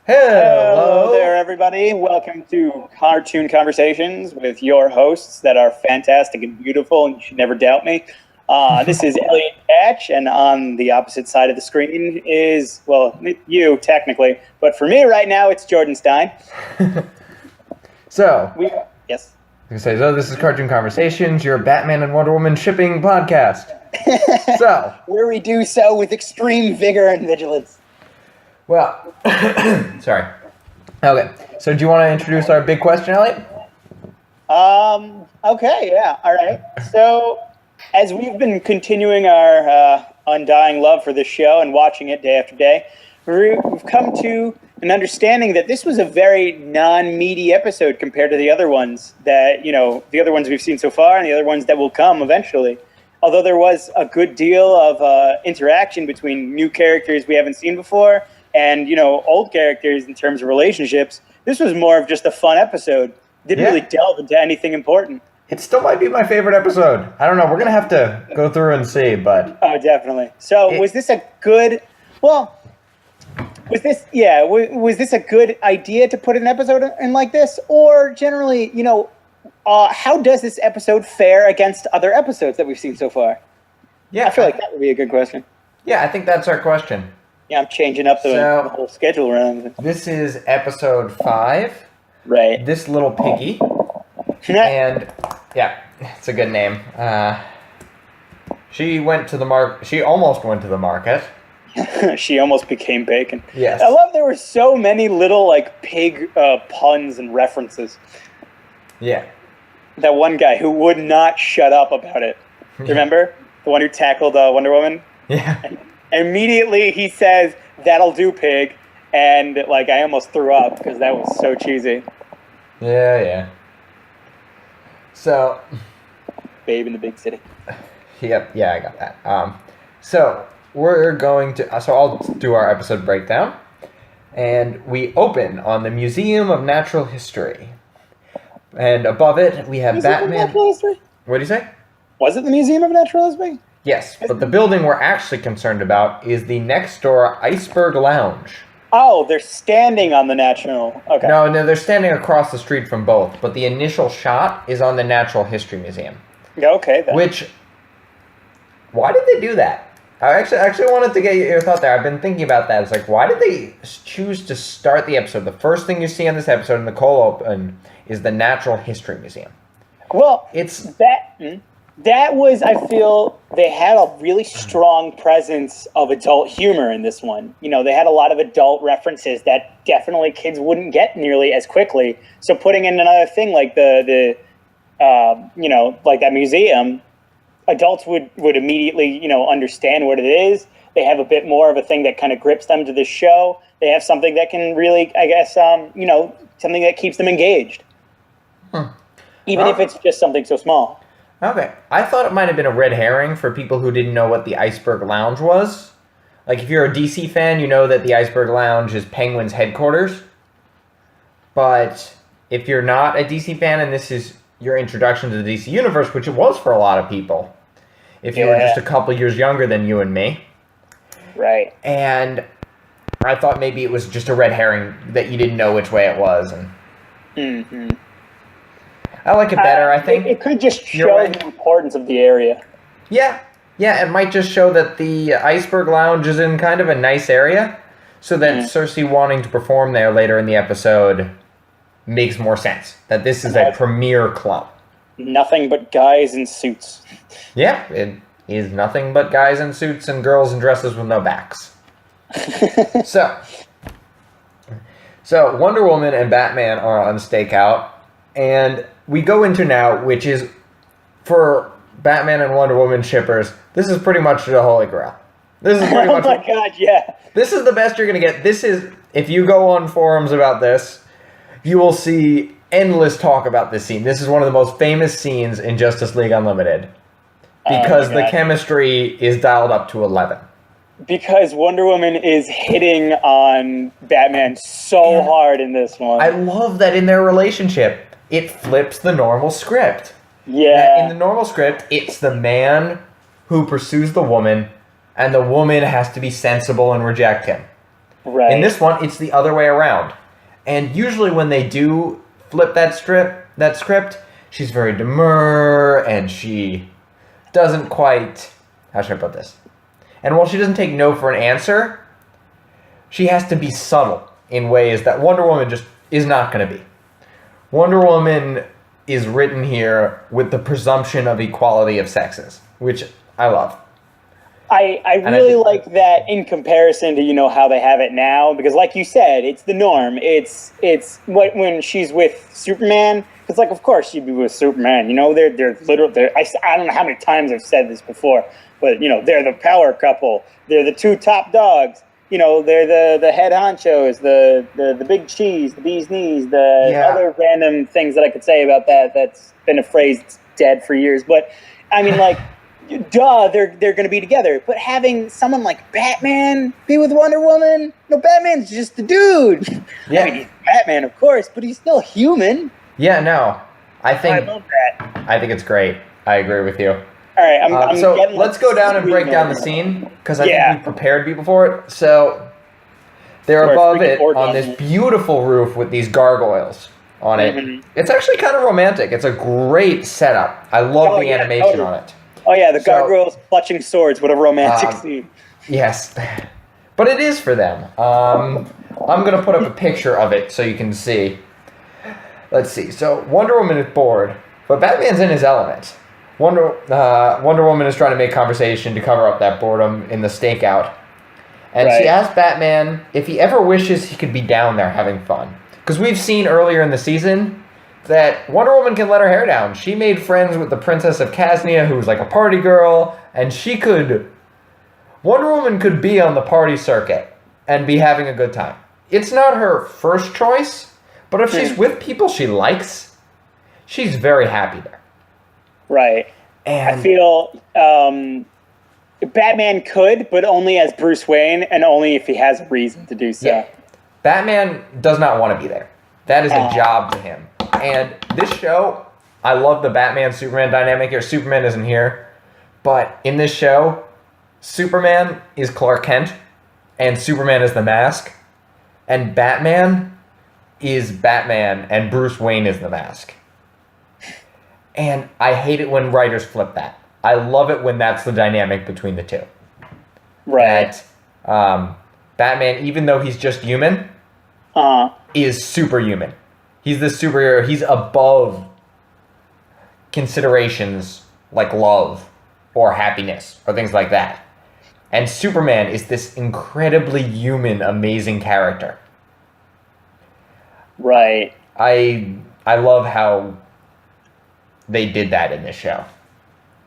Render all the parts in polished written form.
Hello there, everybody. Welcome to Cartoon Conversations with your hosts that are fantastic and beautiful, and you should never doubt me. This is Elliot Hatch, and on the opposite side of the screen is, well, you, technically. But for me right now, it's Jordan Stein. Yes. So this is Cartoon Conversations, your Batman and Wonder Woman shipping podcast. Where we do so with extreme vigor and vigilance. Well, sorry. Okay, so do you want to introduce our big question, Elliot? Okay, yeah, all right. So, as we've been continuing our undying love for this show and watching it day after day, we've come to an understanding that this was a very non-meaty episode compared to the other ones the other ones we've seen so far and the other ones that will come eventually. Although there was a good deal of interaction between new characters we haven't seen before and, old characters in terms of relationships, this was more of just a fun episode. Didn't really delve into anything important. It still might be my favorite episode. I don't know. We're going to have to go through and see, but... Oh, definitely. So was this a good... Well... Was this a good idea to put an episode in like this? Or generally, how does this episode fare against other episodes that we've seen so far? Yeah. I feel like that would be a good question. Yeah, I think that's our question. Yeah, I'm changing up the whole schedule around. This is episode 5. Right. This Little Piggy. And, yeah, it's a good name. She almost went to the market. She almost became bacon. Yes. I love there were so many little pig puns and references. Yeah. That one guy who would not shut up about it. Remember? The one who tackled Wonder Woman? Yeah. And immediately he says, "That'll do, pig." And I almost threw up because that was so cheesy. Yeah. So. Babe in the big city. Yep. Yeah, I got that. So I'll do our episode breakdown. And we open on the Museum of Natural History. And above it, we have Batman. What do you say? Was it the Museum of Natural History? Yes, but the building we're actually concerned about is the next door Iceberg Lounge. Oh, they're standing on the National. Okay. No, they're standing across the street from both, but the initial shot is on the Natural History Museum. Okay, then. Why did they do that? I actually wanted to get your thought there. I've been thinking about that. It's like, why did they choose to start the episode? The first thing you see on this episode in the cold open is the Natural History Museum. Well, that was, I feel, they had a really strong presence of adult humor in this one. They had a lot of adult references that definitely kids wouldn't get nearly as quickly. So putting in another thing like that museum, adults would immediately, understand what it is. They have a bit more of a thing that kind of grips them to the show. They have something that can really, I guess, something that keeps them engaged. Even if it's just something so small. Okay. I thought it might have been a red herring for people who didn't know what the Iceberg Lounge was. Like, if you're a DC fan, you know that the Iceberg Lounge is Penguin's headquarters. But if you're not a DC fan and this is your introduction to the DC universe, which it was for a lot of people, if you were just a couple years younger than you and me. Right. And I thought maybe it was just a red herring that you didn't know which way it was. And I like it better, I think. It could just show the importance of the area. Yeah, it might just show that the Iceberg Lounge is in kind of a nice area, so that Circe wanting to perform there later in the episode makes more sense. That this is a premier club. Nothing but guys in suits. Yeah, it is nothing but guys in suits and girls in dresses with no backs. So Wonder Woman and Batman are on stakeout, and we go into now, which is, for Batman and Wonder Woman shippers, this is pretty much the Holy Grail. This is pretty much... Oh my god, yeah. This is the best you're going to get. This is, if you go on forums about this, you will see endless talk about this scene. This is one of the most famous scenes in Justice League Unlimited. Because the chemistry is dialed up to 11. Because Wonder Woman is hitting on Batman so hard in this one. I love that in their relationship, it flips the normal script. Yeah. In the normal script, it's the man who pursues the woman, and the woman has to be sensible and reject him. Right. In this one, it's the other way around. And usually when they do flip that script, she's very demure and she doesn't quite, how should I put this? And while she doesn't take no for an answer, she has to be subtle in ways that Wonder Woman just is not going to be. Wonder Woman is written here with the presumption of equality of sexes, which I love. I really like that in comparison to, how they have it now, because like you said, it's the norm. It's when she's with Superman, it's like, of course she'd be with Superman. They're literally, I don't know how many times I've said this before, but, they're the power couple. They're the two top dogs. They're the head honchos, the big cheese, the bee's knees, other random things that I could say about that. That's been a phrase that's dead for years. But, I mean, like, duh, they're going to be together. But having someone like Batman be with Wonder Woman, Batman's just a dude. Yeah. I mean, he's Batman, of course, but he's still human. Yeah, no. I love that. I think it's great. I agree with you. All right, so let's go down and break down the scene, because I think we prepared people for it. So they're above it on this beautiful roof with these gargoyles on it. Mm-hmm. It's actually kind of romantic. It's a great setup. I love the animation on it. Oh yeah, the gargoyles clutching swords. What a romantic scene. Yes, but it is for them. I'm going to put up a picture of it so you can see. Let's see. So Wonder Woman is bored, but Batman's in his element. Wonder Woman is trying to make conversation to cover up that boredom in the stakeout. And she asks Batman if he ever wishes he could be down there having fun. Because we've seen earlier in the season that Wonder Woman can let her hair down. She made friends with the Princess of Casnia, who was like a party girl, and Wonder Woman could be on the party circuit and be having a good time. It's not her first choice, but if she's with people she likes, she's very happy there. Right. And I feel Batman could, but only as Bruce Wayne, and only if he has a reason to do so. Yeah. Batman does not want to be there. That is a job to him. And this show, I love the Batman-Superman dynamic here. Superman isn't here. But in this show, Superman is Clark Kent, and Superman is the Mask. And Batman is Batman, and Bruce Wayne is the Mask. And I hate it when writers flip that. I love it when that's the dynamic between the two. Right. That Batman, even though he's just human, is superhuman. He's the superhero. He's above considerations like love or happiness or things like that. And Superman is this incredibly human, amazing character. Right. I love how they did that in this show.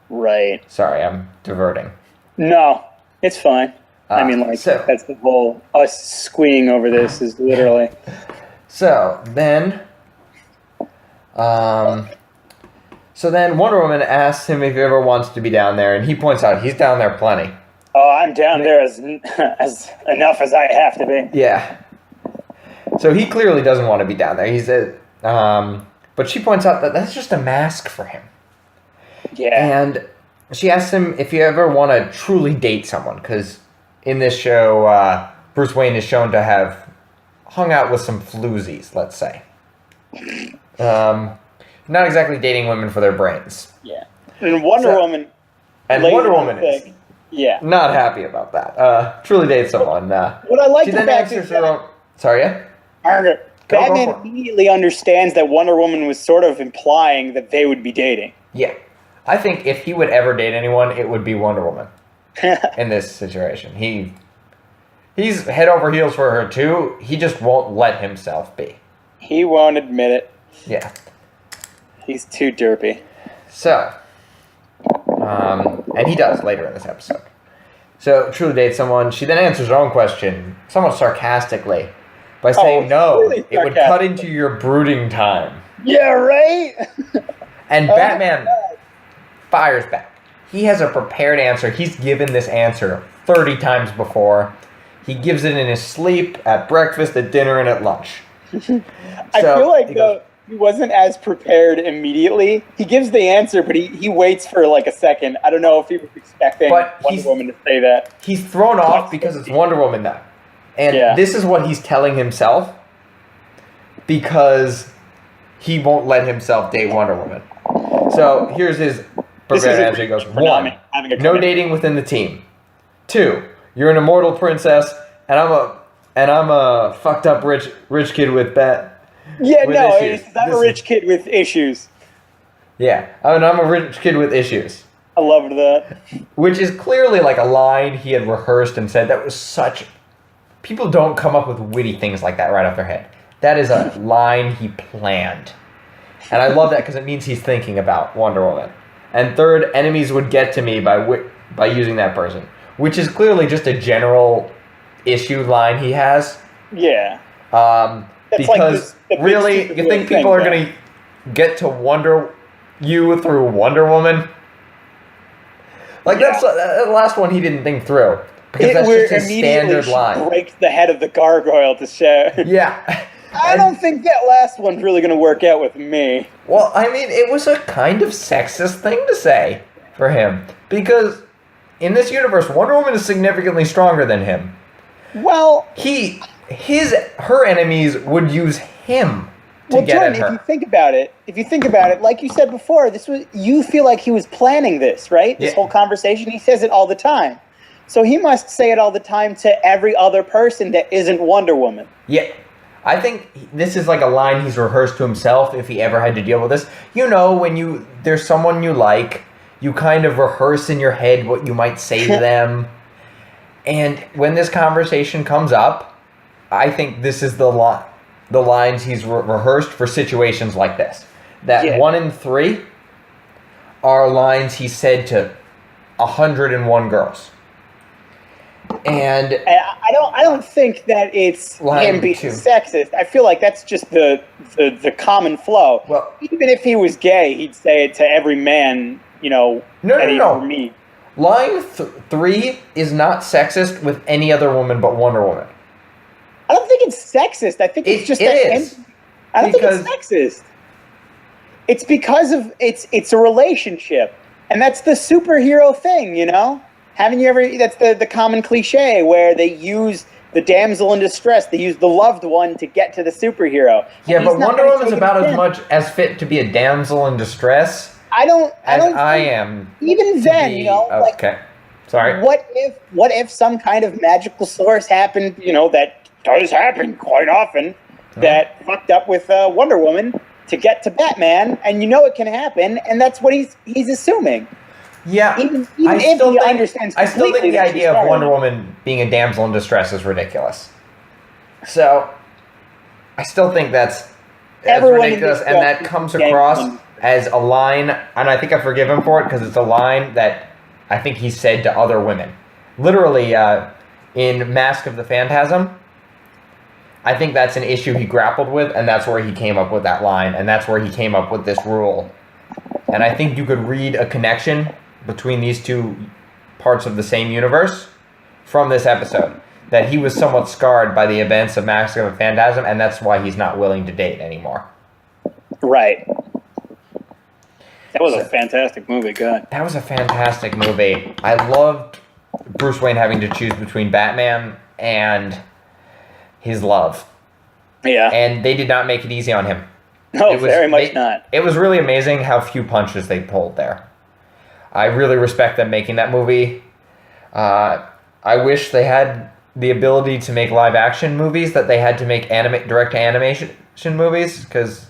Right. Sorry, I'm diverting. No, it's fine. I mean, like, that's the whole, us squeeing over this is literally. So then Wonder Woman asks him if he ever wants to be down there, and he points out he's down there plenty. Oh, I'm down there as enough as I have to be. Yeah. So he clearly doesn't want to be down there. He said, but she points out that that's just a mask for him. Yeah. And she asks him if you ever want to truly date someone, because in this show, Bruce Wayne is shown to have hung out with some floozies, let's say. Not exactly dating women for their brains. Yeah. And Wonder Woman is not happy about that. Truly date someone. What I like about answers her own... Sorry, yeah? Margaret, Batman immediately understands that Wonder Woman was sort of implying that they would be dating. Yeah. I think if he would ever date anyone, it would be Wonder Woman in this situation. He's head over heels for her, too. He just won't let himself be. He won't admit it. Yeah. He's too derpy. So, and he does later in this episode. So, truly date someone. She then answers her own question, somewhat sarcastically, by saying, no, really it would cut into your brooding time. Yeah, right? And Batman fires back. He has a prepared answer. He's given this answer 30 times before. He gives it in his sleep, at breakfast, at dinner, and at lunch. I feel like, though, he wasn't as prepared immediately. He gives the answer, but he waits for like a second. I don't know if he was expecting Wonder Woman to say that. He's thrown off because it's Wonder Woman, though. And this is what he's telling himself because he won't let himself date Wonder Woman. So here's his verbatim as he goes. 1, no dating within the team. 2, you're an immortal princess, and I'm a fucked up rich kid with issues. I'm a rich kid with issues. Yeah, I'm a rich kid with issues. I loved that. Which is clearly like a line he had rehearsed and said. That was such... People don't come up with witty things like that right off their head. That is a line he planned. And I love that because it means he's thinking about Wonder Woman. And 3rd, enemies would get to me by using that person. Which is clearly just a general issue line he has. Yeah. Because really, you think people are going to get to wonder you through Wonder Woman? Like, that's the last one he didn't think through. Because that's just his standard line. Breaks the head of the gargoyle to show. Yeah. I don't think that last one's really going to work out with me. Well, I mean, it was a kind of sexist thing to say for him. Because in this universe, Wonder Woman is significantly stronger than him. Well... Her enemies would use him to get Jordan, at her. If you think about it, like you said before, you feel like he was planning this, right? This whole conversation, he says it all the time. So he must say it all the time to every other person that isn't Wonder Woman. Yeah. I think this is like a line he's rehearsed to himself if he ever had to deal with this. You know, when there's someone you like, you kind of rehearse in your head what you might say to them. And when this conversation comes up, I think this is the lines he's rehearsed for situations like this. That 1 in 3 are lines he said to 101 girls. And I don't think that it's him being sexist. I feel like that's just the common flow. Well, even if he was gay, he'd say it to every man, No. meet. Line 3 is not sexist with any other woman but Wonder Woman. I don't think it's sexist. I think it's just I don't think it's sexist. It's because of it's a relationship, and that's the superhero thing, That's the common cliche where they use the damsel in distress. They use the loved one to get to the superhero. Yeah, but Wonder Woman's about as much as fit to be a damsel in distress. I don't am. Even then, okay. Sorry. What if some kind of magical source happened, that does happen quite often, that fucked up with Wonder Woman to get to Batman, and it can happen, and that's what he's assuming. Yeah, even if he understands I still think the idea of Wonder Woman being a damsel in distress is ridiculous. So, I still think that's ridiculous, and that comes across as a line, and I think I forgive him for it, because it's a line that I think he said to other women. Literally, in Mask of the Phantasm, I think that's an issue he grappled with, and that's where he came up with that line, and that's where he came up with this rule. And I think you could read a connection between these two parts of the same universe from this episode. That he was somewhat scarred by the events of Mask of a Phantasm, and that's why he's not willing to date anymore. Right. That was a fantastic movie, God. That was a fantastic movie. I loved Bruce Wayne having to choose between Batman and his love. Yeah. And they did not make it easy on him. No, very much not. It was really amazing how few punches they pulled there. I really respect them making that movie. I wish they had the ability to make live-action movies that they had to make direct-to-animation movies, because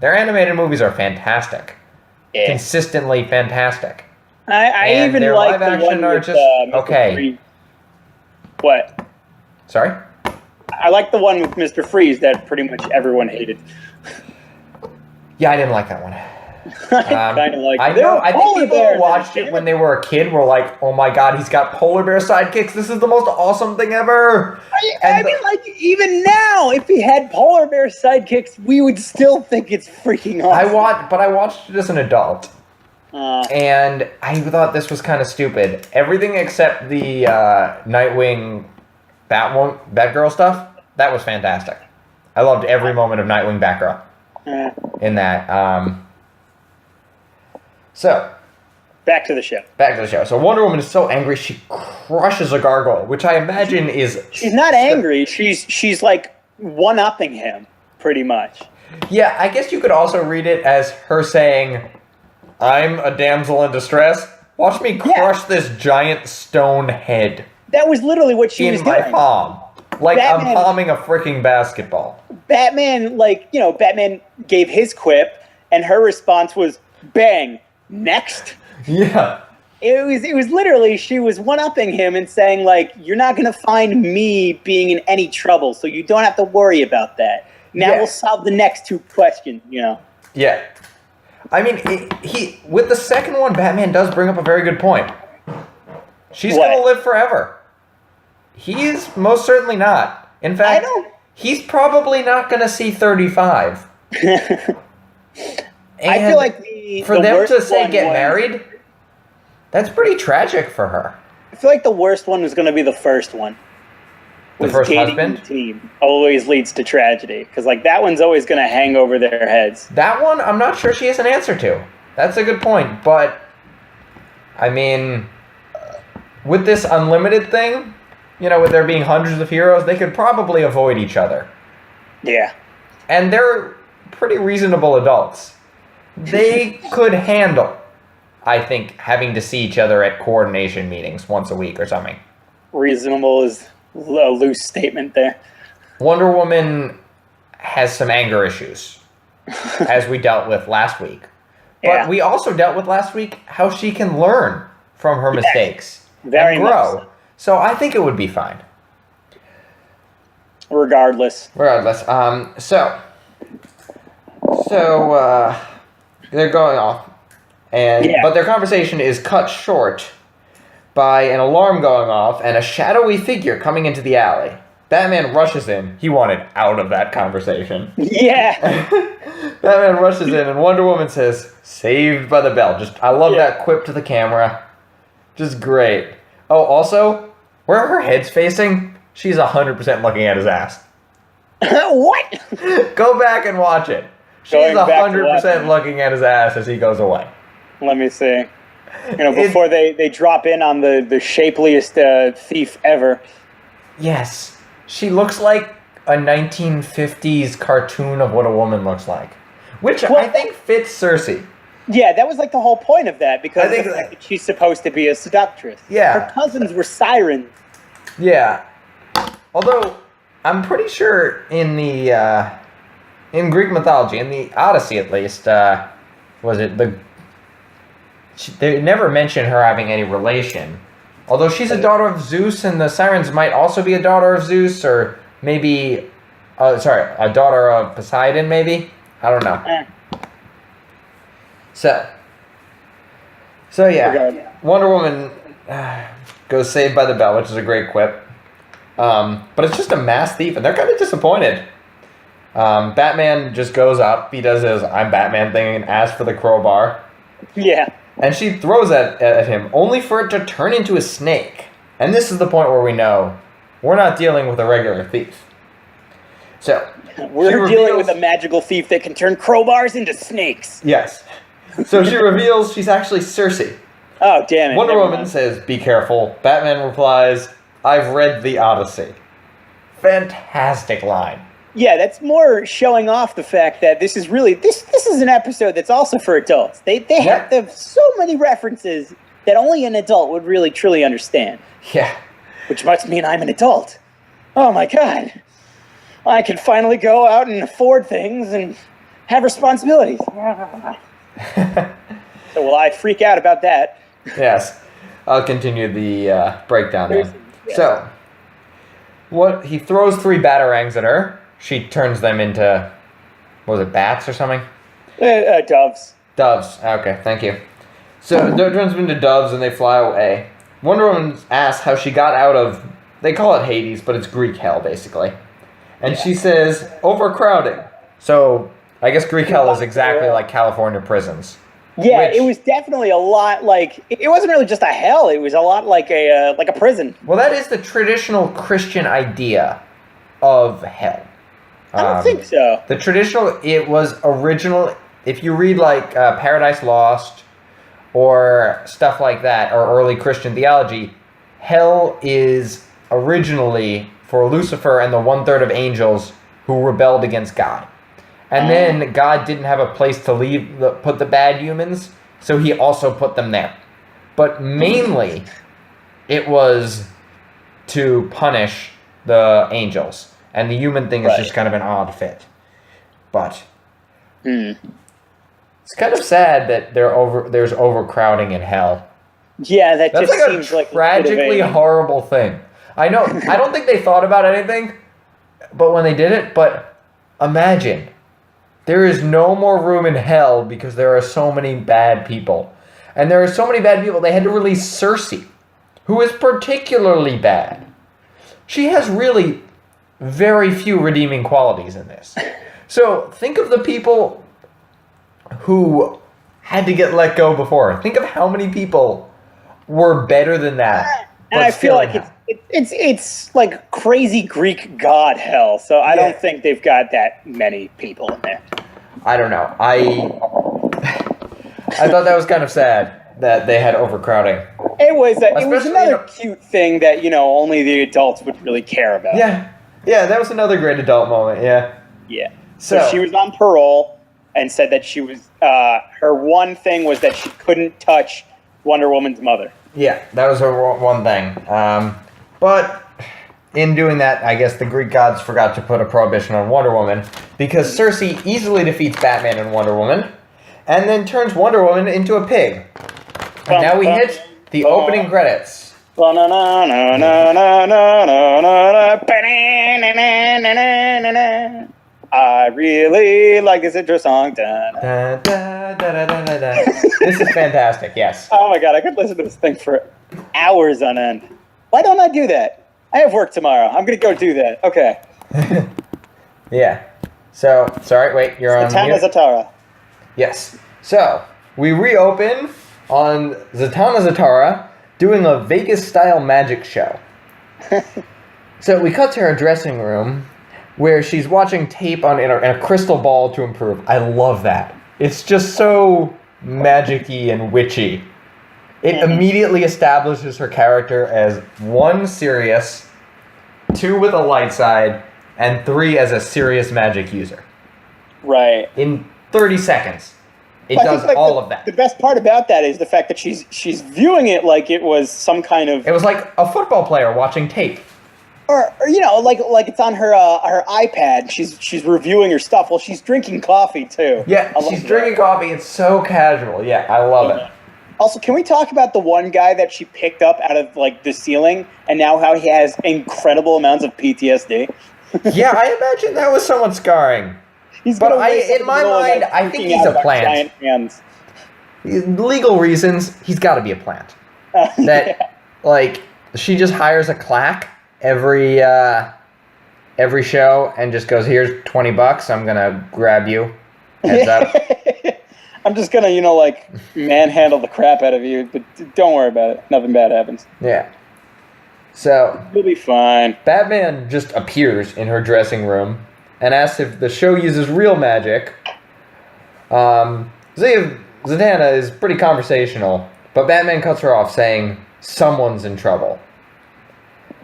their animated movies are fantastic. Yeah. Consistently fantastic. I even like the one with okay. Freeze. What? Sorry? I like the one with Mr. Freeze that pretty much everyone hated. Yeah, I didn't like that one. I kind of like it. I think people who watched it when they were a kid were like, oh my god, he's got polar bear sidekicks. This is the most awesome thing ever. I mean, even now, if he had polar bear sidekicks, we would still think it's freaking awesome. I watched it as an adult. And I thought this was kind of stupid. Everything except the Nightwing Batgirl stuff, that was fantastic. I loved every moment of Nightwing Batgirl in that. So, Back to the show. Back to the show. So Wonder Woman is so angry she crushes a gargoyle, which I imagine is... She's not angry. She's like one-upping him, pretty much. Yeah, I guess you could also read it as her saying, I'm a damsel in distress. Watch me crush this giant stone head. That was literally what she was doing. In my palm. Like Batman, I'm palming a freaking basketball. Batman, Batman gave his quip, and her response was, bang, next. Yeah. It was literally, she was one-upping him and saying, like, you're not going to find me being in any trouble, so you don't have to worry about that. Now we'll solve the next two questions, Yeah. I mean, with the second one, Batman does bring up a very good point. She's going to live forever. He's most certainly not. In fact, he's probably not going to see 35. I feel like for them to say get married, that's pretty tragic for her. I feel like the worst one was going to be the first one. The first husband? The team always leads to tragedy. Because, that one's always going to hang over their heads. That one, I'm not sure she has an answer to. That's a good point. But, I mean, with this unlimited thing, with there being hundreds of heroes, they could probably avoid each other. Yeah. And they're pretty reasonable adults. They could handle, I think, having to see each other at coordination meetings once a week or something. Reasonable is a loose statement there. Wonder Woman has some anger issues, as we dealt with last week. But we also dealt with last week how she can learn from her mistakes and grow. So I think it would be fine. Regardless. So they're going off, but their conversation is cut short by an alarm going off and a shadowy figure coming into the alley. Batman rushes in. He wanted out of that conversation. Yeah. Batman rushes in, and Wonder Woman says, "Saved by the bell." I love that quip to the camera. Just great. Oh, also, where her head's facing, she's 100% looking at his ass. What? Go back and watch it. She's 100% looking at his ass as he goes away. Let me see. Before they drop in on the shapeliest thief ever. Yes. She looks like a 1950s cartoon of what a woman looks like. Which I think fits Circe. Yeah, that was the whole point of that, because the fact that she's supposed to be a seductress. Yeah. Her cousins were sirens. Yeah. Although, I'm pretty sure in Greek mythology, in the Odyssey at least, they never mention her having any relation. Although she's a daughter of Zeus, and the sirens might also be a daughter of Zeus, or maybe, a daughter of Poseidon, maybe? I don't know. So yeah, Wonder Woman goes Saved by the Bell, which is a great quip. But it's just a mass thief, and they're kind of disappointed. Batman just goes up, he does his I'm Batman thing, and asks for the crowbar. Yeah. And she throws at him, only for it to turn into a snake. And this is the point where we know we're not dealing with a regular thief. So, we're dealing with a magical thief that can turn crowbars into snakes. Yes. So she reveals she's actually Circe. Oh, damn it. Wonder Woman says, "Be careful." Batman replies, "I've read the Odyssey." Fantastic line. Yeah, that's more showing off the fact that this is really this is an episode that's also for adults. They have so many references that only an adult would really truly understand. Yeah. Which must mean I'm an adult. Oh my god. I can finally go out and afford things and have responsibilities. So will I freak out about that? Yes. I'll continue the breakdown then. So, he throws 3 batarangs at her. She turns them into, what was it, bats or something? Doves. Doves. Okay, thank you. So, it turns them into doves and they fly away. Wonder Woman asks how she got out of, they call it Hades, but it's Greek hell, basically. And she says, overcrowding. So, I guess Greek hell is exactly like California prisons. Yeah, it was definitely a lot like, it wasn't really just a hell, it was a lot like a prison. Well, that is the traditional Christian idea of hell. I don't think so. It was original, if you read Paradise Lost, or stuff like that, or early Christian theology, hell is originally for Lucifer and the 1/3 of angels who rebelled against God. And then God didn't have a place to put the bad humans, so he also put them there. But mainly, it was to punish the angels. And the human thing is just kind of an odd fit. But it's kind of sad that there's overcrowding in hell. Yeah, that's just like seems a like tragically horrible thing. I know. I don't think they thought about anything, but when they did it, but imagine. There is no more room in hell because there are so many bad people. And there are so many bad people, they had to release Circe, who is particularly bad. She has really very few redeeming qualities in this. So think of the people who had to get let go before. Think of how many people were better than that. And I feel like it's like crazy Greek god hell. So I don't think they've got that many people in there. I don't know. I thought that was kind of sad that they had overcrowding. It was another cute thing that only the adults would really care about. Yeah, that was another great adult moment. Yeah. So she was on parole and said that she was her one thing was that she couldn't touch Wonder Woman's mother. Yeah, that was her one thing. But in doing that, I guess the Greek gods forgot to put a prohibition on Wonder Woman because Circe easily defeats Batman and Wonder Woman and then turns Wonder Woman into a pig. And now we hit the opening credits. I really like this intro song. This is fantastic, yes. Oh my god, I could listen to this thing for hours on end. Why don't I do that? I have work tomorrow. I'm going to go do that. Okay. Yeah. So, sorry, wait, you're on Zatanna mute? Zatara. Yes. So, we reopen on Zatanna Zatara doing a Vegas-style magic show. So, we cut to her dressing room where she's watching tape in a crystal ball to improve. I love that. It's just so magic-y and witchy. It immediately establishes her character as 1, serious, 2, with a light side, and 3, as a serious magic user. Right. In 30 seconds, it does all of that. The best part about that is the fact that she's viewing it like it was some kind of... It was like a football player watching tape. Or like it's on her iPad. She's reviewing her stuff while she's drinking coffee too. Yeah, she's drinking coffee. It's so casual. Yeah, I love it. Also, can we talk about the one guy that she picked up out of the ceiling, and now how he has incredible amounts of PTSD? Yeah, I imagine that was somewhat scarring. In my mind, I think he's a plant. Giant hands. Legal reasons, he's got to be a plant. She just hires a clack every show and just goes, "Here's $20. I'm gonna grab you. Heads up." I'm just gonna, manhandle the crap out of you, but don't worry about it. Nothing bad happens. Yeah. So you'll be fine. Batman just appears in her dressing room and asks if the show uses real magic. Zatanna is pretty conversational, but Batman cuts her off, saying someone's in trouble.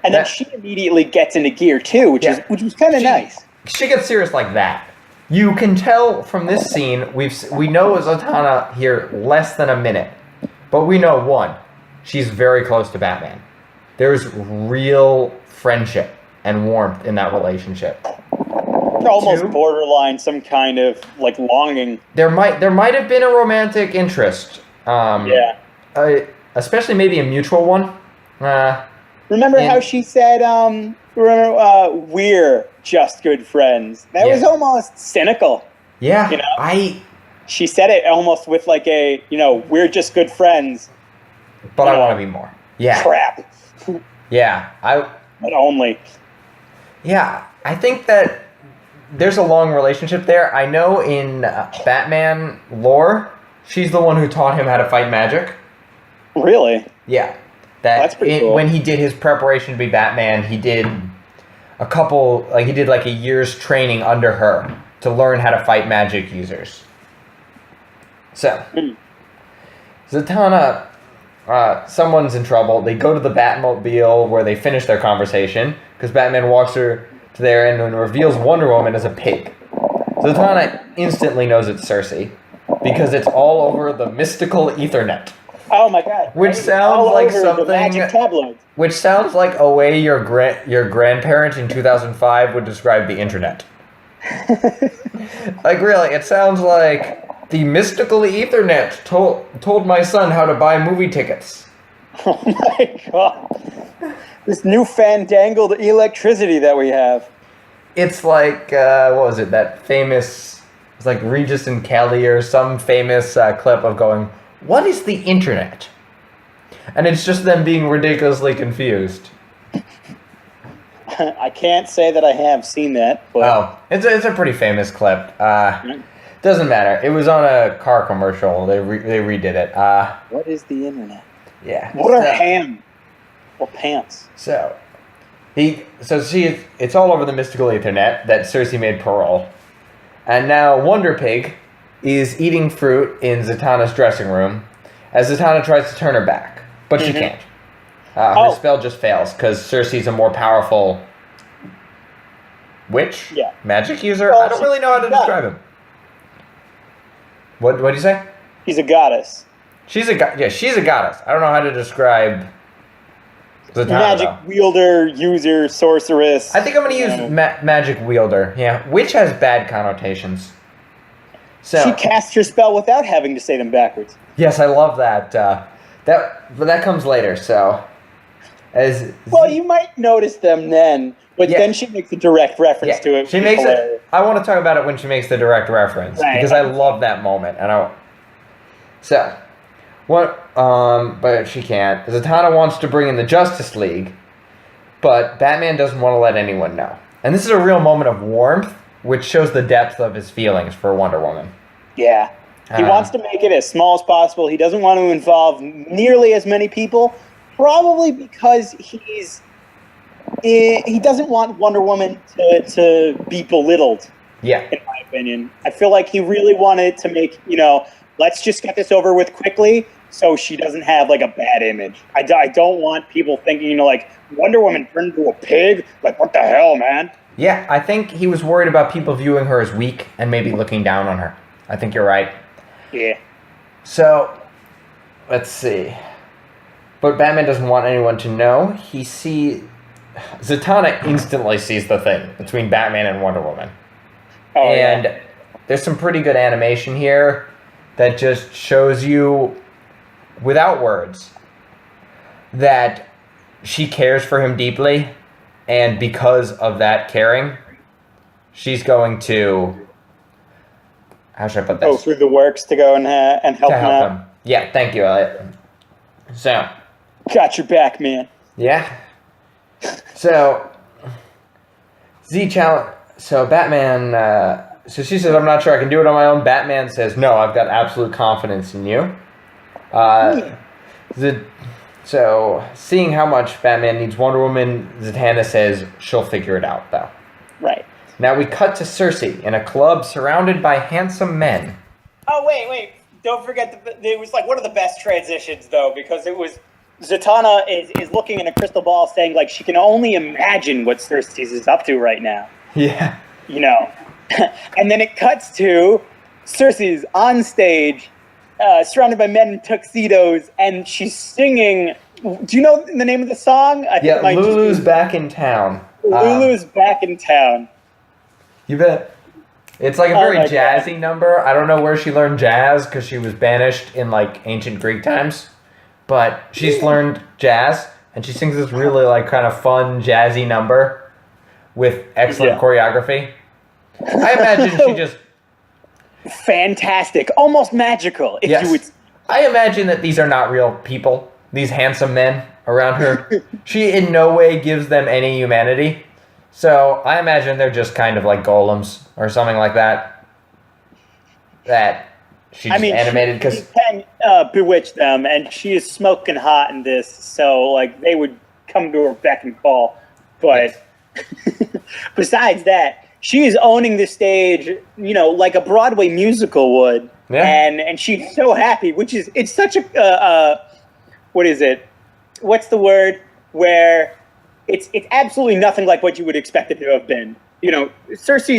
And then she immediately gets into gear too, which was kind of nice. She gets serious like that. You can tell from this scene, we know Zatanna here less than a minute, but we know, 1, she's very close to Batman. There's real friendship and warmth in that relationship. Almost 2, borderline some kind of longing. There might have been a romantic interest. Especially maybe a mutual one. Remember how she said, we're just good friends. That was almost cynical. Yeah. She said it almost with we're just good friends. But I want to be more. Yeah. Crap. Yeah. But only. Yeah. I think that there's a long relationship there. I know in Batman lore, she's the one who taught him how to fight magic. Really? Yeah. That's pretty cool. When he did his preparation to be Batman, he did a year's training under her to learn how to fight magic users. So Zatanna, someone's in trouble. They go to the Batmobile where they finish their conversation because Batman walks her to there and reveals Wonder Woman as a pig. Zatanna instantly knows it's Circe because it's all over the mystical Ethernet. Oh my god! Which sounds all like over something. The magic tabloids. Which sounds like a way your grandparents in 2005 would describe the internet. Like really, it sounds like the mystical Ethernet told my son how to buy movie tickets. Oh my god! This new fandangled electricity that we have. It's like what was it? That famous. It's like Regis and Kelly or some famous clip of going, "What is the internet?" And it's just them being ridiculously confused. I can't say that I have seen that. But... Oh, it's a pretty famous clip. Doesn't matter. It was on a car commercial. They redid it. What is the internet? Yeah. What are ham? Or pants? So, it's all over the mystical Ethernet that Circe made parole. And now Wonder Pig is eating fruit in Zatanna's dressing room as Zatanna tries to turn her back. But she can't. Her spell just fails because Circe's a more powerful witch? Yeah. Magic user? I don't really know how to describe him. What do you say? He's a goddess. She's a goddess. I don't know how to describe Zatanna, magic wielder, user, sorceress. I think I'm going to use magic wielder. Yeah, witch has bad connotations. So she casts her spell without having to say them backwards. Yes, I love that. But that comes later. So you might notice them then, but then she makes a direct reference to it. She makes it. I want to talk about it when she makes the direct reference because I love that moment. But she can't. Zatanna wants to bring in the Justice League, but Batman doesn't want to let anyone know. And this is a real moment of warmth, which shows the depth of his feelings for Wonder Woman. Yeah. He wants to make it as small as possible. He doesn't want to involve nearly as many people, probably because he doesn't want Wonder Woman to be belittled. Yeah. In my opinion. I feel like he really wanted to make, let's just get this over with quickly so she doesn't have like a bad image. I don't want people thinking, Wonder Woman turned into a pig? Like, what the hell, man? Yeah, I think he was worried about people viewing her as weak and maybe looking down on her. I think you're right. Yeah. So, let's see. But Batman doesn't want anyone to know. Zatanna instantly sees the thing between Batman and Wonder Woman. And there's some pretty good animation here that just shows you, without words, that she cares for him deeply. And because of that caring, she's going to... How should I put this? Go through the works to go and help him out. Yeah, thank you, Elliot. So... Got your back, man. Yeah. So... So Batman... so she says, I'm not sure I can do it on my own. Batman says, no, I've got absolute confidence in you. So, seeing how much Batman needs Wonder Woman, Zatanna says she'll figure it out, though. Right. Now we cut to Circe in a club surrounded by handsome men. Oh, wait. Don't forget, it was like one of the best transitions, though, because it was Zatanna is looking in a crystal ball saying, like, she can only imagine what Circe is up to right now. Yeah. And then it cuts to Circe's on stage, surrounded by men in tuxedos, and she's singing. Do you know the name of the song? Lulu's Back in Town. Lulu's Back in Town. You bet. It's like a very jazzy number. I don't know where she learned jazz because she was banished in like ancient Greek times, but she's learned jazz and she sings this really like kind of fun jazzy number with excellent choreography. I imagine she just fantastic, almost magical. If you would. I imagine that these are not real people. These handsome men around her. She in no way gives them any humanity. So I imagine they're just kind of like golems or something like that. That she just animated because she can bewitch them, and she is smoking hot in this. So like they would come to her beck and call. But besides that, she is owning the stage, like a Broadway musical would. Yeah. and she's so happy, it's such a what is it? What's the word? Where it's absolutely nothing like what you would expect it to have been. Circe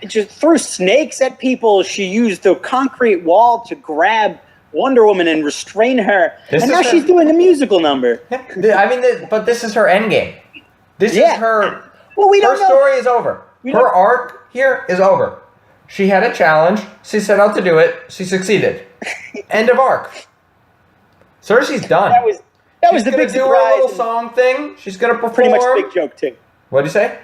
just threw snakes at people. She used the concrete wall to grab Wonder Woman and restrain her. And now she's doing a musical number. I mean, but this is her endgame. This is her. Well, we don't her story is over. Her arc here is over. She had a challenge. She set out to do it. She succeeded. End of arc. Circe's done. That was the big surprise. She's gonna do her little song thing. She's gonna perform. Pretty much big joke too. What'd you say?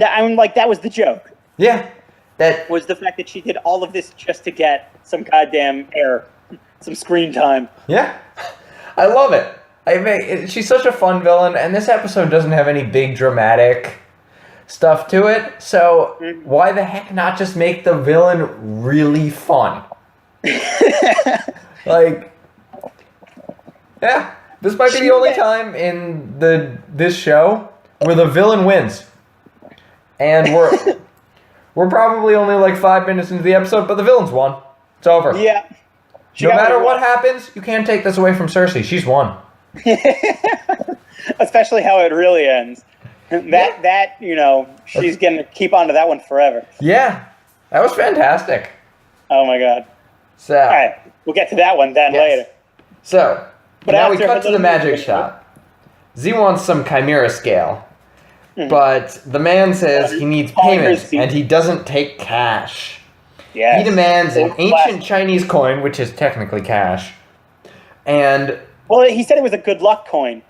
I'm like, that was the joke. Yeah. That was the fact that she did all of this just to get some goddamn air, some screen time. Yeah. I love it. She's such a fun villain, and this episode doesn't have any big dramatic stuff to it, so why the heck not just make the villain really fun? Like, yeah, this might be the only time in this show where the villain wins. And we're probably only like 5 minutes into the episode, but the villain's won. It's over. Yeah. No matter what happens, you can't take this away from Circe. She's won. Especially how it really ends. She's going to keep on to that one forever. Yeah. That was fantastic. Oh my god. So, all right. We'll get to that one then later. So, now we cut to the magic shop. Z wants some chimera scale. But the man says he needs payment, and he doesn't take cash. Yes. He demands an ancient Chinese coin, which is technically cash. And... well, he said it was a good luck coin.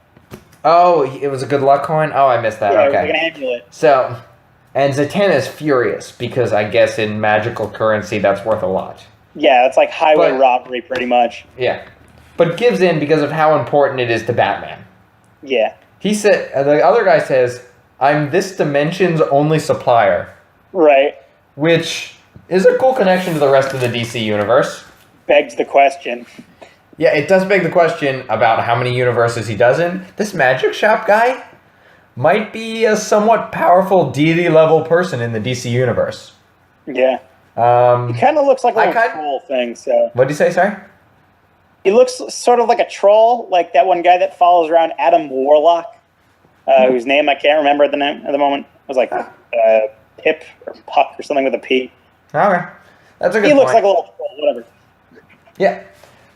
Oh, it was a good luck coin? Oh, I missed that. Yeah, okay. It was like an amulet. So, and Zatanna is furious, because I guess in magical currency, that's worth a lot. Yeah, it's like highway robbery, pretty much. Yeah. But gives in because of how important it is to Batman. Yeah. He said... the other guy says... I'm this dimension's only supplier. Right. Which is a cool connection to the rest of the DC universe. Begs the question. Yeah, it does beg the question about how many universes he does in. This magic shop guy might be a somewhat powerful deity-level person in the DC universe. Yeah. He kind of looks like a little troll thing, so... What'd you say, sorry? He looks sort of like a troll, like that one guy that follows around Adam Warlock. Whose name I can't remember at the moment. It was like Pip or Puck or something with a P. Okay. That's a good point. He looks like a little troll, whatever. Yeah.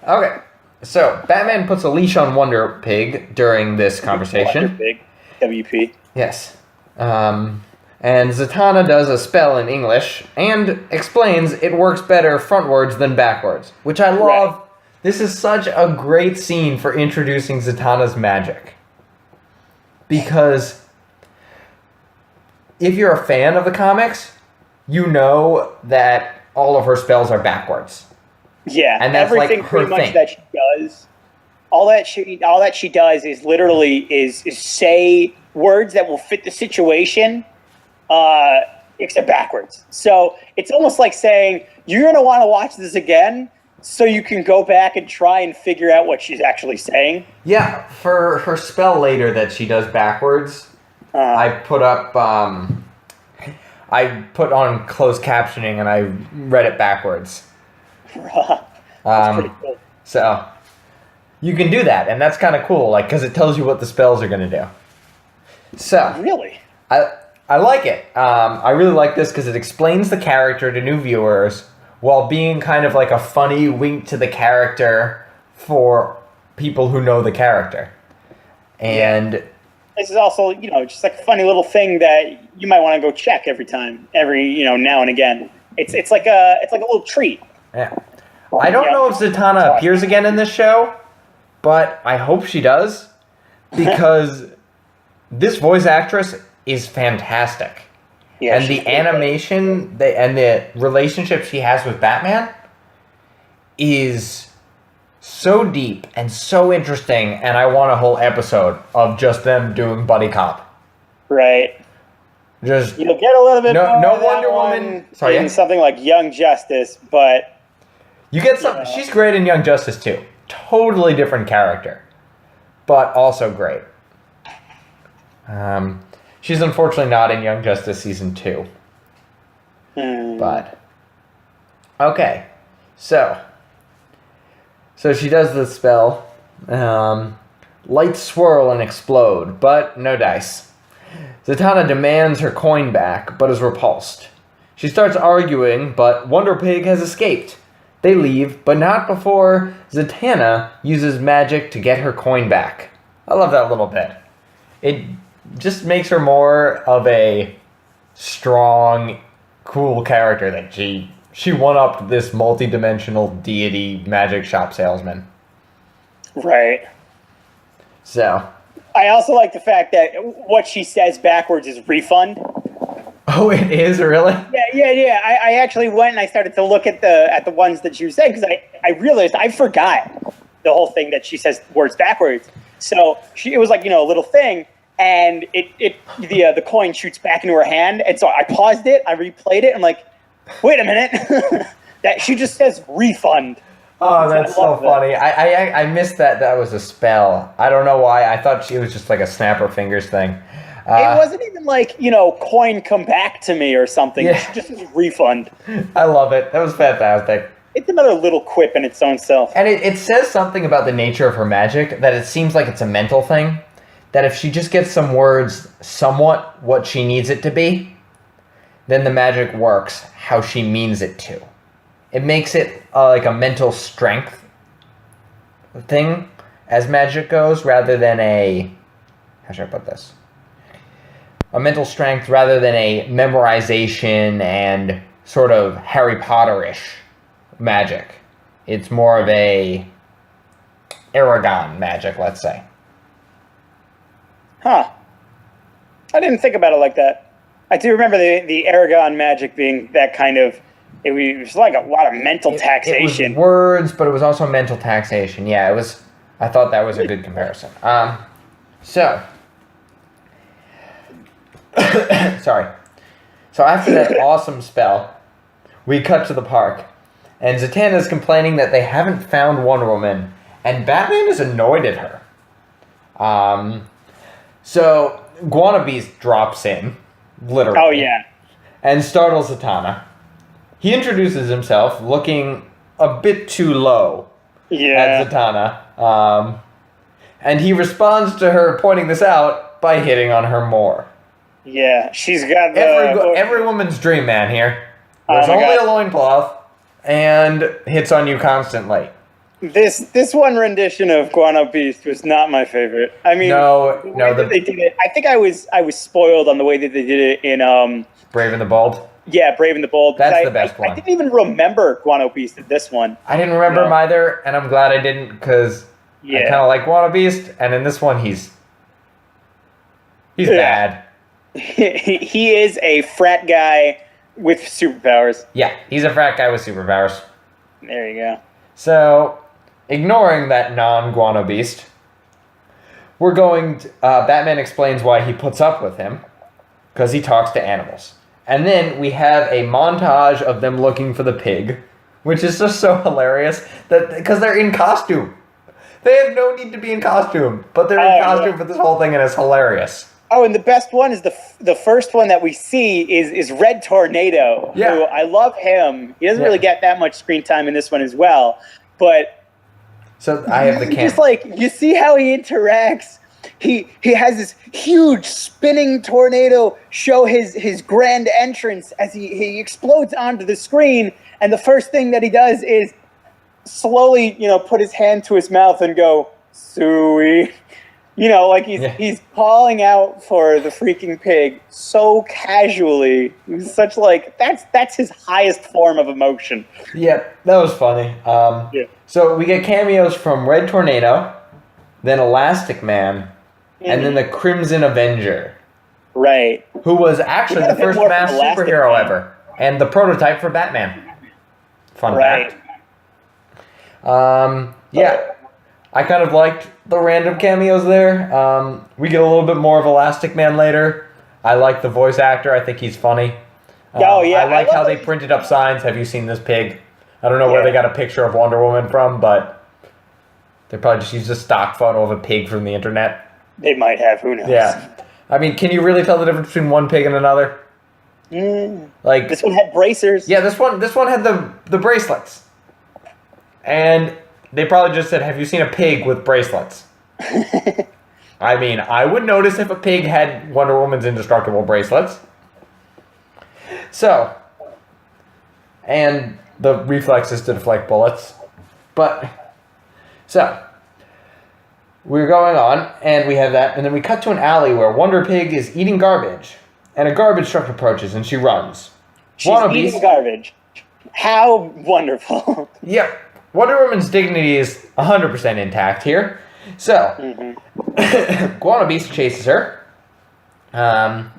Okay. So, Batman puts a leash on Wonder Pig during this conversation. Wonder Pig. WP. Yes. And Zatanna does a spell in English and explains it works better frontwards than backwards, which I love. Right. This is such a great scene for introducing Zatanna's magic. Because if you're a fan of the comics, you know that all of her spells are backwards. Yeah, and that's everything like her pretty much thing. That she does. All that she does is literally is say words that will fit the situation, except backwards. So it's almost like saying you're gonna want to watch this again, so you can go back and try and figure out what she's actually saying. Yeah, for her spell later that she does backwards, I put up, I put on closed captioning and I read it backwards. That's pretty cool. So, you can do that, and that's kind of cool, like, because it tells you what the spells are going to do. So, really? I like it. I really like this because it explains the character to new viewers, while being kind of like a funny wink to the character for people who know the character. And this is also, just like a funny little thing that you might want to go check every now and again. It's like a little treat. Yeah. I don't know if Zatanna appears again in this show, but I hope she does, because this voice actress is fantastic. Yeah, and the animation and the relationship she has with Batman is so deep and so interesting, and I want a whole episode of just them doing buddy cop. Right. Just you'll get a little bit more no Wonder Woman. Sorry, in something like Young Justice, but you get some. She's great in Young Justice too. Totally different character, but also great. She's unfortunately not in Young Justice Season 2. But, okay. So she does the spell. Lights swirl and explode, but no dice. Zatanna demands her coin back, but is repulsed. She starts arguing, but Wonder Pig has escaped. They leave, but not before Zatanna uses magic to get her coin back. I love that little bit. It just makes her more of a strong, cool character that she one-upped this multi-dimensional deity magic shop salesman. Right. So. I also like the fact that what she says backwards is refund. Oh, it is? Really? Yeah. I actually went and I started to look at the ones that she said, because I realized I forgot the whole thing that she says words backwards. So it was like, a little thing, and the coin shoots back into her hand, and so I paused it, I replayed it, I'm like, wait a minute, that she just says refund. Oh, that's so funny. I missed that was a spell. I don't know why. I thought she was just like a snap her fingers thing. It wasn't even like, coin come back to me or something. Yeah. She just says refund. I love it. That was fantastic. It's another little quip in its own self. And it says something about the nature of her magic, that it seems like it's a mental thing. That if she just gets some words somewhat what she needs it to be, then the magic works how she means it to. It makes it like a mental strength thing as magic goes, rather than how should I put this? A mental strength rather than a memorization and sort of Harry Potter-ish magic. It's more of a Aragon magic, let's say. Huh. I didn't think about it like that. I do remember the Aragon magic being that kind of, it was like a lot of mental taxation. It was words, but it was also mental taxation. Yeah, it was. I thought that was a good comparison. So sorry. So after that awesome spell, we cut to the park, and Zatanna's complaining that they haven't found Wonder Woman, and Batman is annoyed at her. So Guanabeast drops in, literally. Oh yeah. And startles Zatanna. He introduces himself looking a bit too low at Zatanna. And he responds to her pointing this out by hitting on her more. Yeah, she's got every woman's dream, man, here. There's only a loincloth and hits on you constantly. This one rendition of Guanabeast was not my favorite. I mean, they did it. I think I was spoiled on the way that they did it in Brave and the Bold. Yeah, Brave and the Bold. That's the best one. I didn't even remember Guanabeast in this one. I didn't remember him either, and I'm glad I didn't, because I kind of like Guanabeast, and in this one he's bad. He is a frat guy with superpowers. Yeah, he's a frat guy with superpowers. There you go. So, ignoring that non-Guanabeast, we're going to, Batman explains why he puts up with him, because he talks to animals. And then we have a montage of them looking for the pig, which is just so hilarious, because they're in costume. They have no need to be in costume, but they're in costume for this whole thing, and it's hilarious. Oh, and the best one is the first one that we see is Red Tornado. Yeah. Who, I love him. He doesn't really get that much screen time in this one as well, but so I have the camera. Just like, you see how he interacts. He has this huge spinning tornado show his grand entrance as he explodes onto the screen, and the first thing that he does is slowly, put his hand to his mouth and go, "Suey." Like he's calling out for the freaking pig so casually. He's such that's his highest form of emotion. Yeah, that was funny. So we get cameos from Red Tornado, then Elastic Man, and then the Crimson Avenger. Right. Who was actually the first masked superhero ever, and the prototype for Batman. Fun fact. Yeah. I kind of liked the random cameos there. We get a little bit more of Elastic Man later. I like the voice actor. I think he's funny. I like how they printed up signs. Have you seen this pig? I don't know where they got a picture of Wonder Woman from, but they probably just used a stock photo of a pig from the internet. They might have. Who knows? Yeah. I mean, can you really tell the difference between one pig and another? Like this one had bracers. Yeah, this one had the bracelets. And they probably just said, have you seen a pig with bracelets? I mean, I would notice if a pig had Wonder Woman's indestructible bracelets. So, and the reflexes to deflect bullets. But, so, we're going on, and we have that, and then we cut to an alley where Wonder Pig is eating garbage, and a garbage truck approaches, and she runs. She's eating garbage. How wonderful. Yep. Wonder Woman's dignity is 100% intact here. So, Guano Beast chases her, and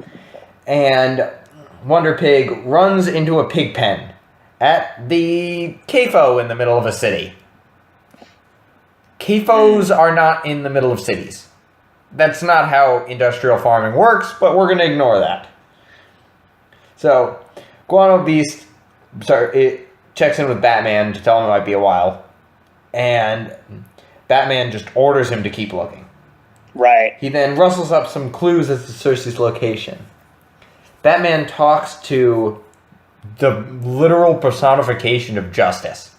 Wonder Pig runs into a pig pen at the CAFO in the middle of a city. CAFOs are not in the middle of cities. That's not how industrial farming works, but we're going to ignore that. So, Guano Beast it checks in with Batman to tell him it might be a while, and Batman just orders him to keep looking. Right. He then rustles up some clues as to Circe's location. Batman talks to the literal personification of justice.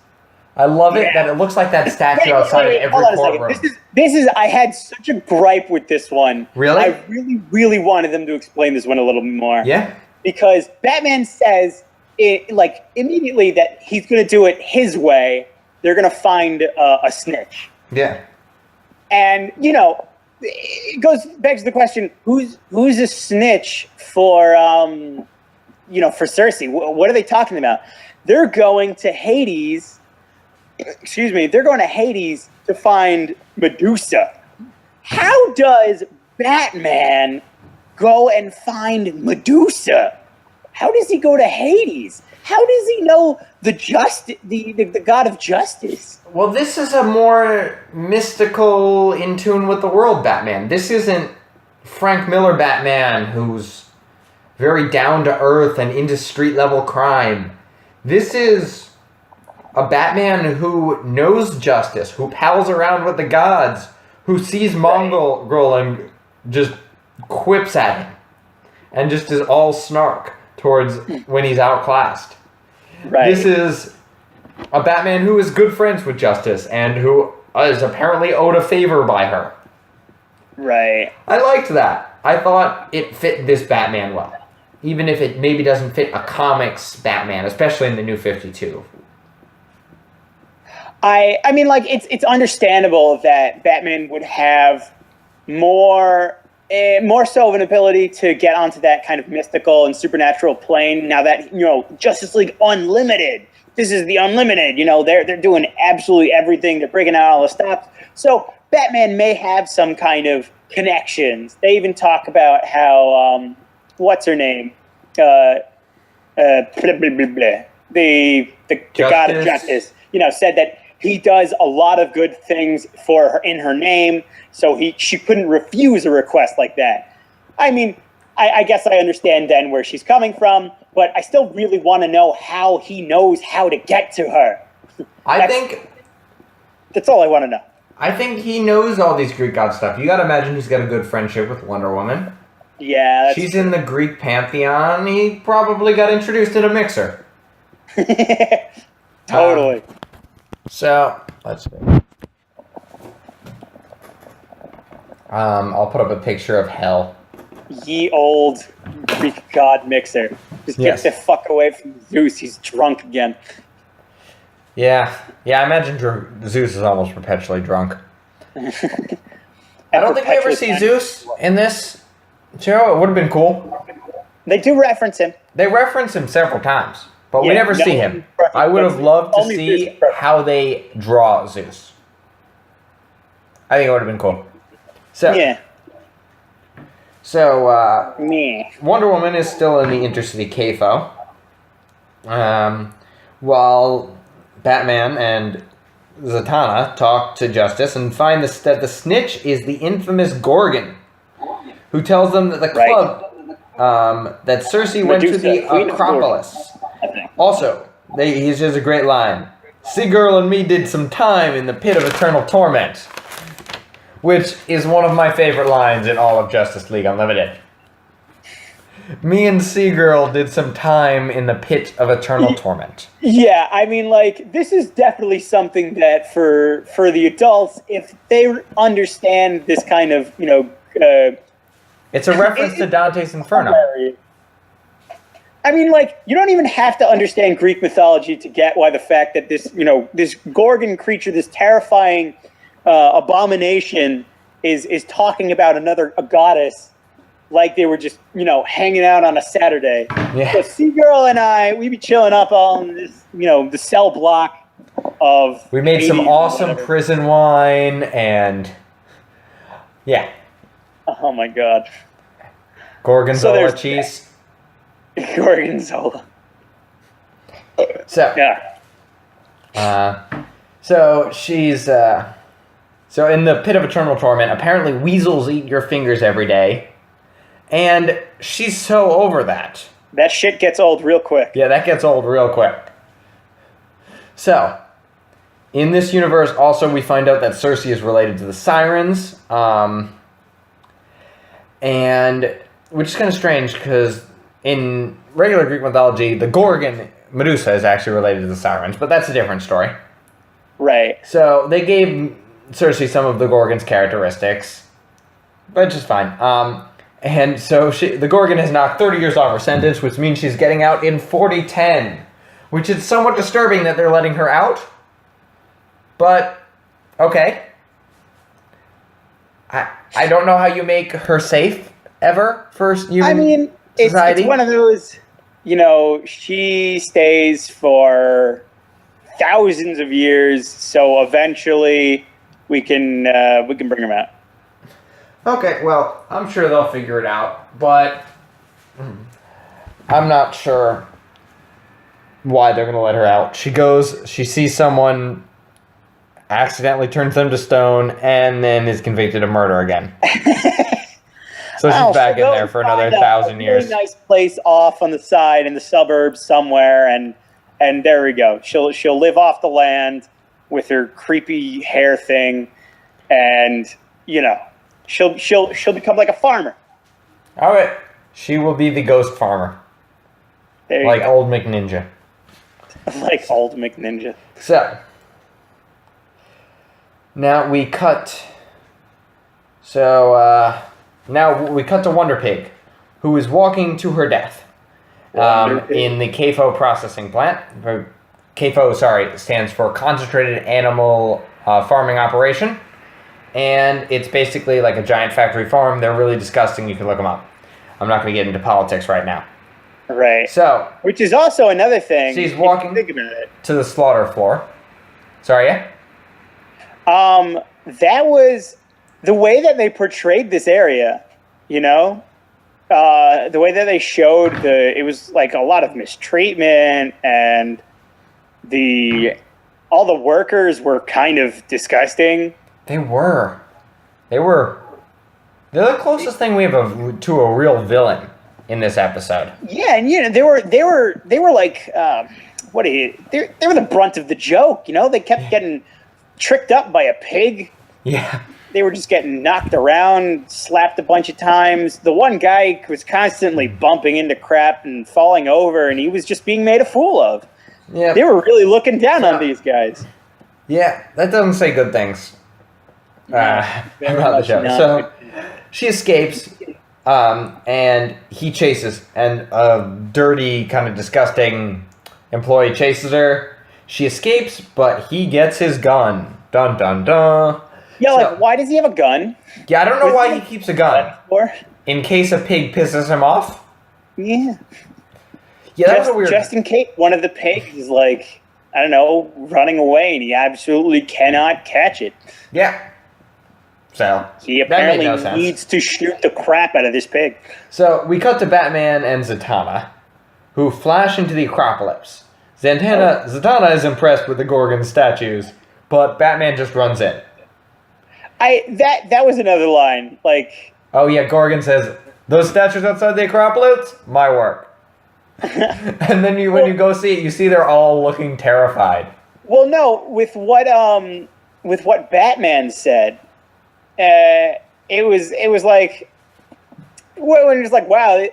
I love it that it looks like that statue outside of every courtroom. This is. I had such a gripe with this one. Really? I really, really wanted them to explain this one a little bit more. Yeah. Because Batman says immediately that he's going to do it his way. They're going to find a snitch. Yeah. And it begs the question: who's a snitch for for Circe? What are they talking about? They're going to Hades. Excuse me, they're going to Hades to find Medusa. How does Batman go and find Medusa? How does he go to Hades? How does he know the god of justice? Well, this is a more mystical, in tune with the world Batman. This isn't Frank Miller Batman, who's very down to earth and into street level crime. This is a Batman who knows justice, who pals around with the gods, who sees Mongol and just quips at him, and just is all snark towards when he's outclassed. Right. This is a Batman who is good friends with Justice and who is apparently owed a favor by her. Right. I liked that. I thought it fit this Batman well, even if it maybe doesn't fit a comics Batman, especially in the New 52. I mean, it's understandable that Batman would have more so of an ability to get onto that kind of mystical and supernatural plane. Now that Justice League Unlimited, this is the Unlimited. They're doing absolutely everything. They're breaking out all the stops. So Batman may have some kind of connections. They even talk about how what's her name, the god of justice, said that he does a lot of good things for her in her name, so she couldn't refuse a request like that. I mean, I guess I understand then where she's coming from, but I still really want to know how he knows how to get to her. That's all I want to know. I think he knows all these Greek god stuff. You gotta imagine he's got a good friendship with Wonder Woman. Yeah. She's in the Greek pantheon. He probably got introduced in a mixer. Totally. So, let's see. I'll put up a picture of Hell. Ye old Greek god mixer. Just get the fuck away from Zeus. He's drunk again. Yeah, I imagine Zeus is almost perpetually drunk. I don't think we ever see Zeus in this show. It would have been cool. They do reference him. They reference him several times, but we never see him. I would have loved to see how they draw Zeus. I think it would have been cool. So, Wonder Woman is still in the Intercity CAFO, while Batman and Zatanna talk to Justice and find that the snitch is the infamous Gorgon, who tells them that the club that Circe went to the Acropolis. Also, he says a great line. Seagirl and me did some time in the pit of eternal torment, which is one of my favorite lines in all of Justice League Unlimited. Me and Seagirl did some time in the pit of eternal torment. Yeah, I mean, like, this is definitely something that for the adults, if they understand this kind of, It's a reference to Dante's Inferno. I mean, like, you don't even have to understand Greek mythology to get why the fact that this Gorgon creature, this terrifying abomination, is talking about a goddess, like they were just, hanging out on a Saturday. Yeah. So Seagirl and I, we be chilling up on this, the cell block of. We made some awesome prison wine and, yeah. Oh my God. Gorgonzola cheese. Gorgonzola. So yeah. So she's so in the pit of eternal torment. Apparently, weasels eat your fingers every day, and she's so over that. That shit gets old real quick. Yeah, that gets old real quick. So, in this universe, also we find out that Circe is related to the Sirens, and which is kind of strange because in regular Greek mythology, the Gorgon, Medusa, is actually related to the Sirens, but that's a different story. Right. So they gave Circe some of the Gorgon's characteristics, which is fine. And so the Gorgon has knocked 30 years off her sentence, which means she's getting out in 4010, which is somewhat disturbing that they're letting her out. But, okay. I don't know how you make her safe, ever, for human society. It's one of those, she stays for thousands of years, so eventually we can bring them out. Okay, well, I'm sure they'll figure it out, but I'm not sure why they're going to let her out. She sees someone, accidentally turns them to stone, and then is convicted of murder again. So she's back in there for another 1,000 years. A really nice place off on the side in the suburbs somewhere, and there we go. She'll live off the land with her creepy hair thing, and she'll become like a farmer. All right, she will be the ghost farmer, there you like go. old McNinja. Like old McNinja. So now we cut. Now we cut to Wonder Pig, who is walking to her death in the CAFO processing plant. CAFO, stands for Concentrated Animal Farming Operation. And it's basically like a giant factory farm. They're really disgusting. You can look them up. I'm not going to get into politics right now. Right. So, which is also another thing. She's walking to the slaughter floor. Sorry, yeah? That was the way that they portrayed this area, the way that they showed it was like a lot of mistreatment, and all the workers were kind of disgusting. They were. They're the closest thing we have to a real villain in this episode. Yeah, and they were like, they were the brunt of the joke. They kept getting tricked up by a pig. Yeah. They were just getting knocked around, slapped a bunch of times. The one guy was constantly bumping into crap and falling over, and he was just being made a fool of. Yeah. They were really looking down on these guys. Yeah, that doesn't say good things. About the show. So she escapes, and he chases, and a dirty, kind of disgusting employee chases her. She escapes, but he gets his gun. Dun dun dun. Yeah, why does he have a gun? Yeah, I don't know why he keeps a gun. In case a pig pisses him off? Yeah. Yeah, that was a weird... Just in case one of the pigs is running away, and he absolutely cannot catch it. Yeah. So, he apparently needs to shoot the crap out of this pig. So, we cut to Batman and Zatanna, who flash into the Acropolis. Zatanna is impressed with the Gorgon statues, but Batman just runs in. That was another line. Oh yeah, Gorgon says, "Those statues outside the Acropolis, my work." And then when you go see it, you see they're all looking terrified. Well, no, with what Batman said, it was like, when it's like, wow,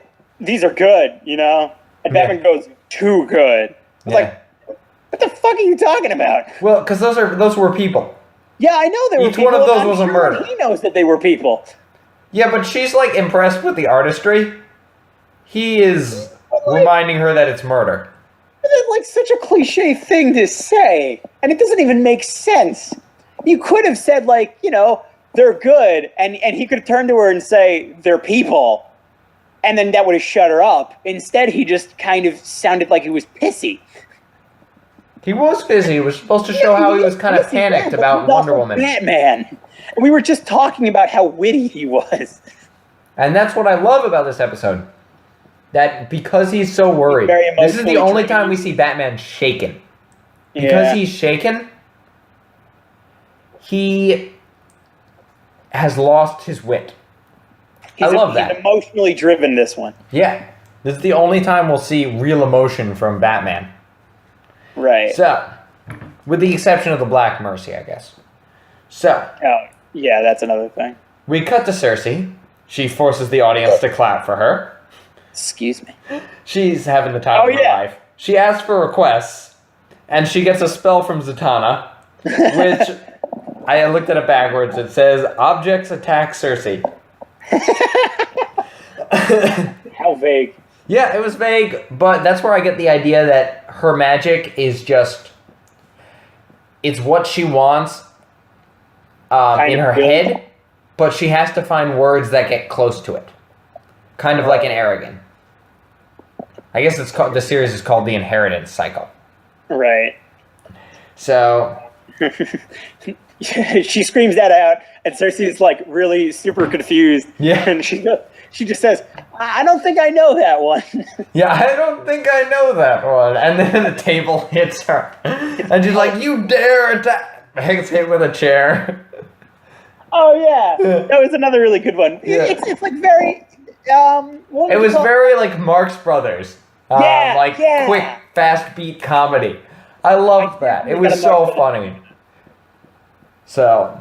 these are good, you know? And Batman goes, too good. I was like, what the fuck are you talking about? Well, because those were people. Yeah, I know they were Each people. one of those I'm was a sure murder. He knows that they were people. Yeah, but she's like impressed with the artistry. He is reminding her that it's murder. That's like such a cliche thing to say, and it doesn't even make sense. You could have said like, you know, they're good, and he could have turned to her and say they're people, and then that would have shut her up. Instead, he just kind of sounded like he was pissy. He was busy. He was supposed to show how he was kind of panicked about Wonder Woman. Batman. We were just talking about how witty he was. And that's what I love about this episode. That because he's so worried, this is the only time we see Batman shaken. Because he's shaken, he has lost his wit. I love that. He's emotionally driven, this one. Yeah. This is the only time we'll see real emotion from Batman. Right. So, with the exception of the Black Mercy, I guess. So. Oh, yeah, that's another thing. We cut to Circe. She forces the audience to clap for her. Excuse me. She's having the time of her life. She asks for requests, and she gets a spell from Zatanna, which I looked at it backwards. It says, "Objects attack Circe." How vague. Yeah, it was vague, but that's where I get the idea that her magic is just... It's what she wants in her head, but she has to find words that get close to it. Kind of like an Aragon. I guess it's called... The series is called The Inheritance Cycle. Right. So... She screams that out, and Circe is like really super confused. Yeah. And she just says, "I don't think I know that one." Yeah, I don't think I know that one. And then the table hits her. And she's like, "You dare attack!" Hanks hit with a chair. Oh, yeah. That was another really good one. Yeah. It's like very... it was very like Marx Brothers. Quick, fast beat comedy. I loved that. It was so funny. So...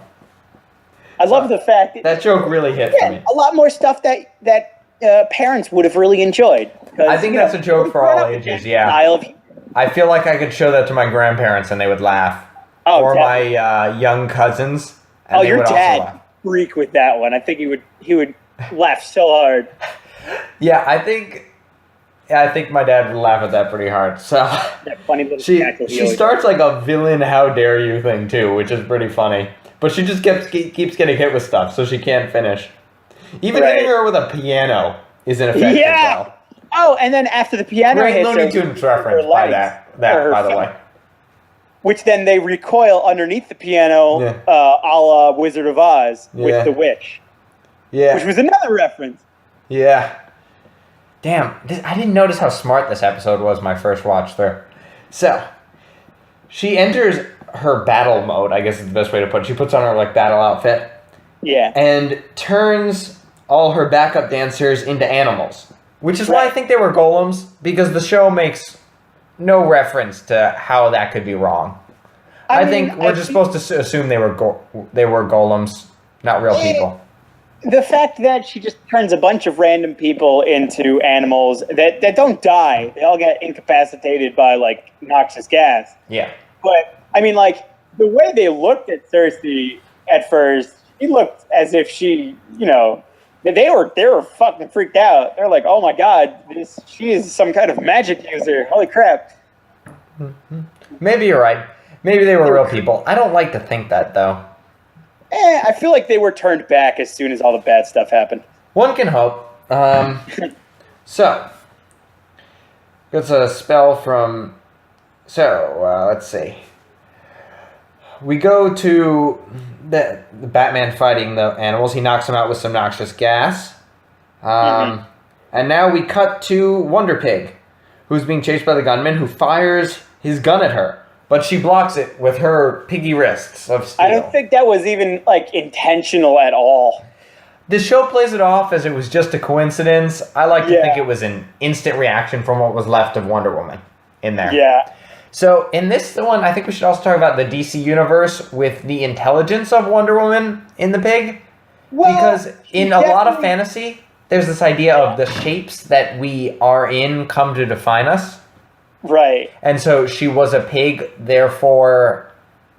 I love the fact that joke really hit for me. A lot more stuff that parents would have really enjoyed. I think that's a joke for all ages, yeah. I feel like I could show that to my grandparents and they would laugh. Or definitely. My young cousins. And your dad freak with that one. I think he would laugh so hard. Yeah, I think my dad would laugh at that pretty hard. So that funny little she starts like a villain how dare you thing too, which is pretty funny. But she just keeps getting hit with stuff, so she can't finish. Even hitting her with a piano is ineffective. Yeah. Though. Oh, and then after the piano hits Looney Tunes reference by that by the way. Which then they recoil underneath the piano, a la Wizard of Oz with the witch. Yeah. Which was another reference. Yeah. Damn, I didn't notice how smart this episode was my first watch through. So, she enters her battle mode, I guess is the best way to put it. She puts on her like battle outfit. Yeah. And turns all her backup dancers into animals. Which is why I think they were golems, because the show makes no reference to how that could be wrong. I think we're just supposed to assume they were golems, not real people. The fact that she just turns a bunch of random people into animals that don't die. They all get incapacitated by like noxious gas. Yeah. But I mean, like, the way they looked at Circe at first, she looked as if she, you know, they were fucking freaked out. They're like, oh my god, she is some kind of magic user. Holy crap. Maybe you're right. Maybe they were real people. I don't like to think that, though. I feel like they were turned back as soon as all the bad stuff happened. One can hope. So, it's a spell from... So, let's see. We go to the Batman fighting the animals. He knocks them out with some noxious gas. And now we cut to Wonder Pig, who's being chased by the gunman, who fires his gun at her. But she blocks it with her piggy wrists of steel. I don't think that was even, like, intentional at all. The show plays it off as it was just a coincidence. I like to think it was an instant reaction from what was left of Wonder Woman in there. Yeah. So, in this one, I think we should also talk about the DC Universe with the intelligence of Wonder Woman in the pig. Well, because in a lot of fantasy, there's this idea of the shapes that we are in come to define us. Right. And so she was a pig, therefore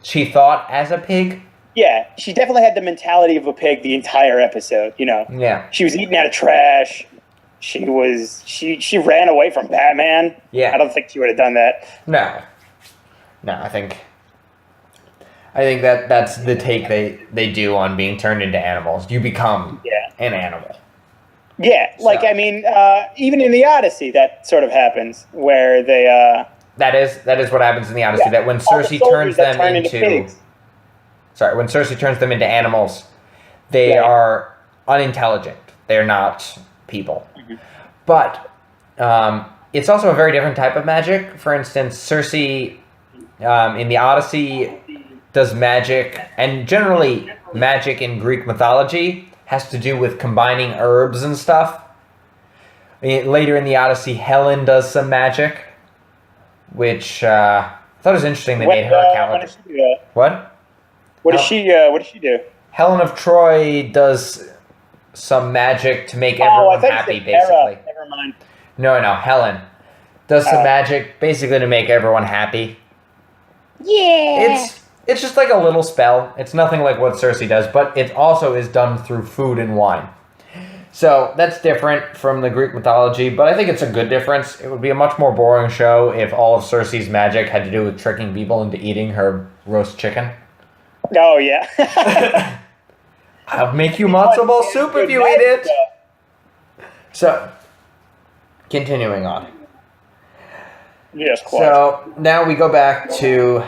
she thought as a pig. Yeah, she definitely had the mentality of a pig the entire episode, you know. Yeah. She was eating out of trash. She ran away from Batman. Yeah. I don't think she would have done that. No, I think that's the take they do on being turned into animals. You become an animal. Yeah, like, So- I mean, even in the Odyssey, that sort of happens, where they, That is what happens in the Odyssey. Yeah, That when all the Circe soldiers turns that them turn into pigs. when Circe turns them into animals, they Right. are unintelligent. They're not people. Mm-hmm. But it's also a very different type of magic. For instance, Circe in the Odyssey does magic, and generally magic in Greek mythology has to do with combining herbs and stuff. Later in the Odyssey, Helen does some magic, which I thought was interesting. They made her a when calendar. does she do that? What? What does she do? Helen of Troy does some magic to make I everyone thought you happy, said Hera. basically. Never mind. No, Helen does some Oh. magic basically to make everyone happy. Yeah. It's just like a little spell. It's nothing like what Circe does, but it also is done through food and wine. So that's different from the Greek mythology, but I think it's a good difference. It would be a much more boring show if all of Circe's magic had to do with tricking people into eating her roast chicken. Oh, yeah. I'll make you matzo ball soup if you eat it. So, continuing on. Yes, quite. So now we go back to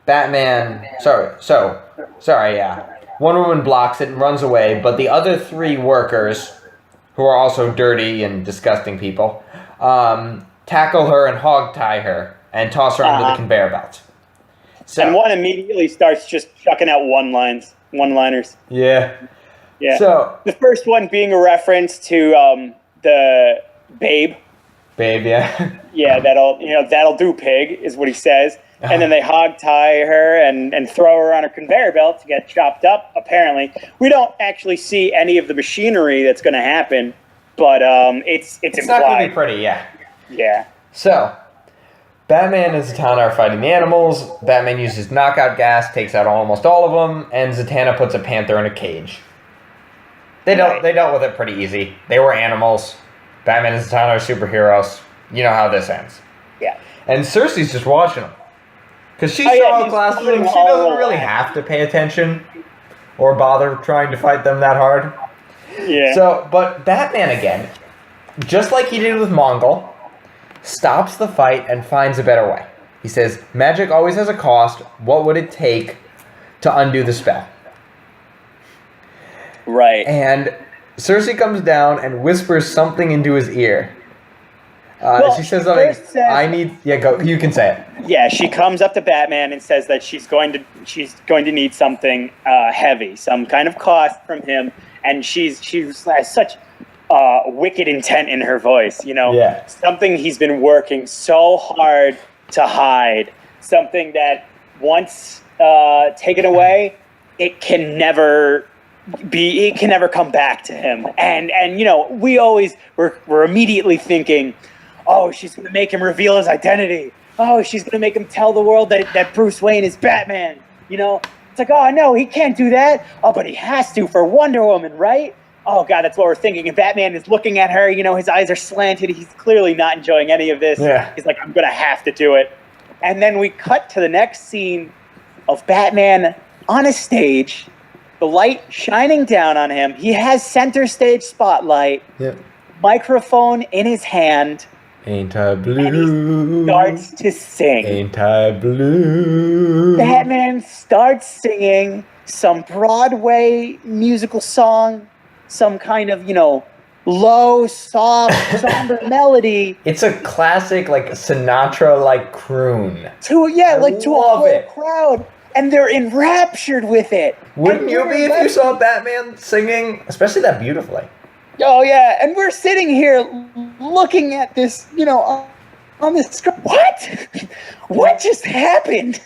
Batman. Sorry, yeah. Wonder Woman blocks it and runs away, but the other three workers, who are also dirty and disgusting people, tackle her and hog tie her and toss her under the conveyor belt. So, And one immediately starts just chucking out one-liners. yeah. Yeah. So, The first one being a reference to the Babe. yeah. Yeah, that'll do, pig, is what he says. And then they hog tie her and throw her on a conveyor belt to get chopped up, apparently. We don't actually see any of the machinery that's going to happen, but it's It's not going to be implied. pretty, yeah. Yeah. So, Batman and Zatanna are fighting the animals. Batman uses knockout gas, takes out almost all of them, and Zatanna puts a panther in a cage. They dealt with it pretty easy. They were animals. Batman and Zatanna are superheroes. You know how this ends. Yeah. And Cersei's just watching them. Because she's Oh, yeah, so he's classes putting them, she all doesn't the really way. have to pay attention or bother trying to fight them that hard. Yeah. So, but Batman again, just like he did with Mongol, stops the fight and finds a better way. He says, magic always has a cost. What would it take to undo the spell? Right. And Cersei comes down and whispers something into his ear. Well, she says she something, first says- go, you can say it. Yeah, she comes up to Batman and says that she's going to need something heavy, some kind of cost from him, and she has such wicked intent in her voice, Yeah. something he's been working so hard to hide, something that once taken away, it can never come back to him, and we're immediately thinking, oh, she's going to make him reveal his identity. Oh, she's going to make him tell the world that Bruce Wayne is Batman. It's like, oh, no, he can't do that. Oh, but he has to for Wonder Woman, right? Oh, God, that's what we're thinking. And Batman is looking at her. His eyes are slanted. He's clearly not enjoying any of this. Yeah. He's like, I'm going to have to do it. And then we cut to the next scene of Batman on a stage, the light shining down on him. He has center stage spotlight, Yep. microphone in his hand, Ain't I blue? starts to sing. Ain't I blue? Batman starts singing some Broadway musical song, some kind of, low, soft, somber melody It's a classic, like Sinatra-like croon. to a love whole it. crowd, and they're enraptured with it. Wouldn't And you we're be if you left- saw Batman singing, especially that beautifully? Oh yeah, and we're sitting here looking at this, on this screen. What? What just happened?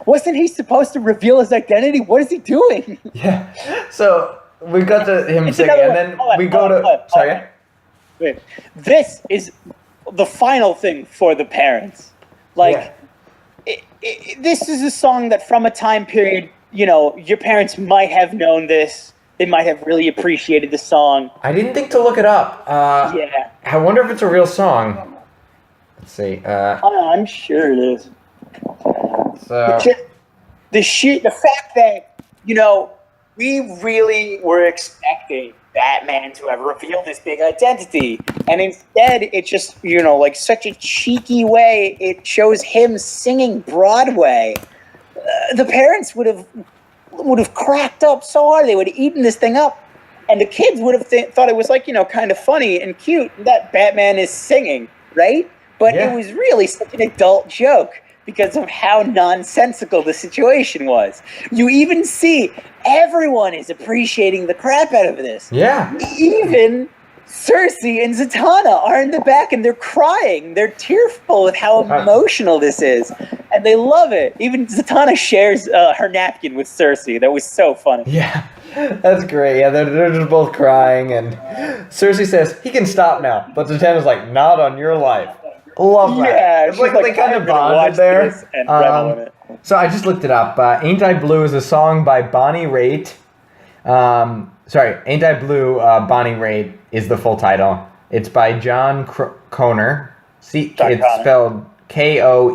Wasn't he supposed to reveal his identity? What is he doing? Yeah. So we got to him It's singing, another and one. then Hold on, we hold go on, to. hold on, Sorry. hold on. Wait. This is the final thing for the parents. Like, this is a song that from a time period, you know, your parents might have known this. They might have really appreciated the song. I didn't think to look it up. Yeah. I wonder if it's a real song. Let's see. I'm sure it is. So. The fact that, you know, we really were expecting Batman to have revealed this big identity, and instead it just, you know, like such a cheeky way, it shows him singing Broadway. The parents would have cracked up so hard, they would have eaten this thing up, and the kids would have thought it was like, you know, kind of funny and cute that Batman is singing, right? But it was really such an adult joke because of how nonsensical the situation was. You even see everyone is appreciating the crap out of this. Yeah. Even Circe and Zatanna are in the back and they're crying. They're tearful with how emotional this is. And they love it. Even Zatanna shares her napkin with Circe. That was so funny. Yeah. That's great. Yeah, they're just both crying, and Circe says, he can stop now. But Zatanna's like, not on your life. Love that. Yeah, it's like they kind of bonded there. So I just looked it up. Ain't I Blue is a song by Bonnie Raitt. Ain't I Blue, Bonnie Raitt is the full title. It's by John Koner. It's spelled Koerner.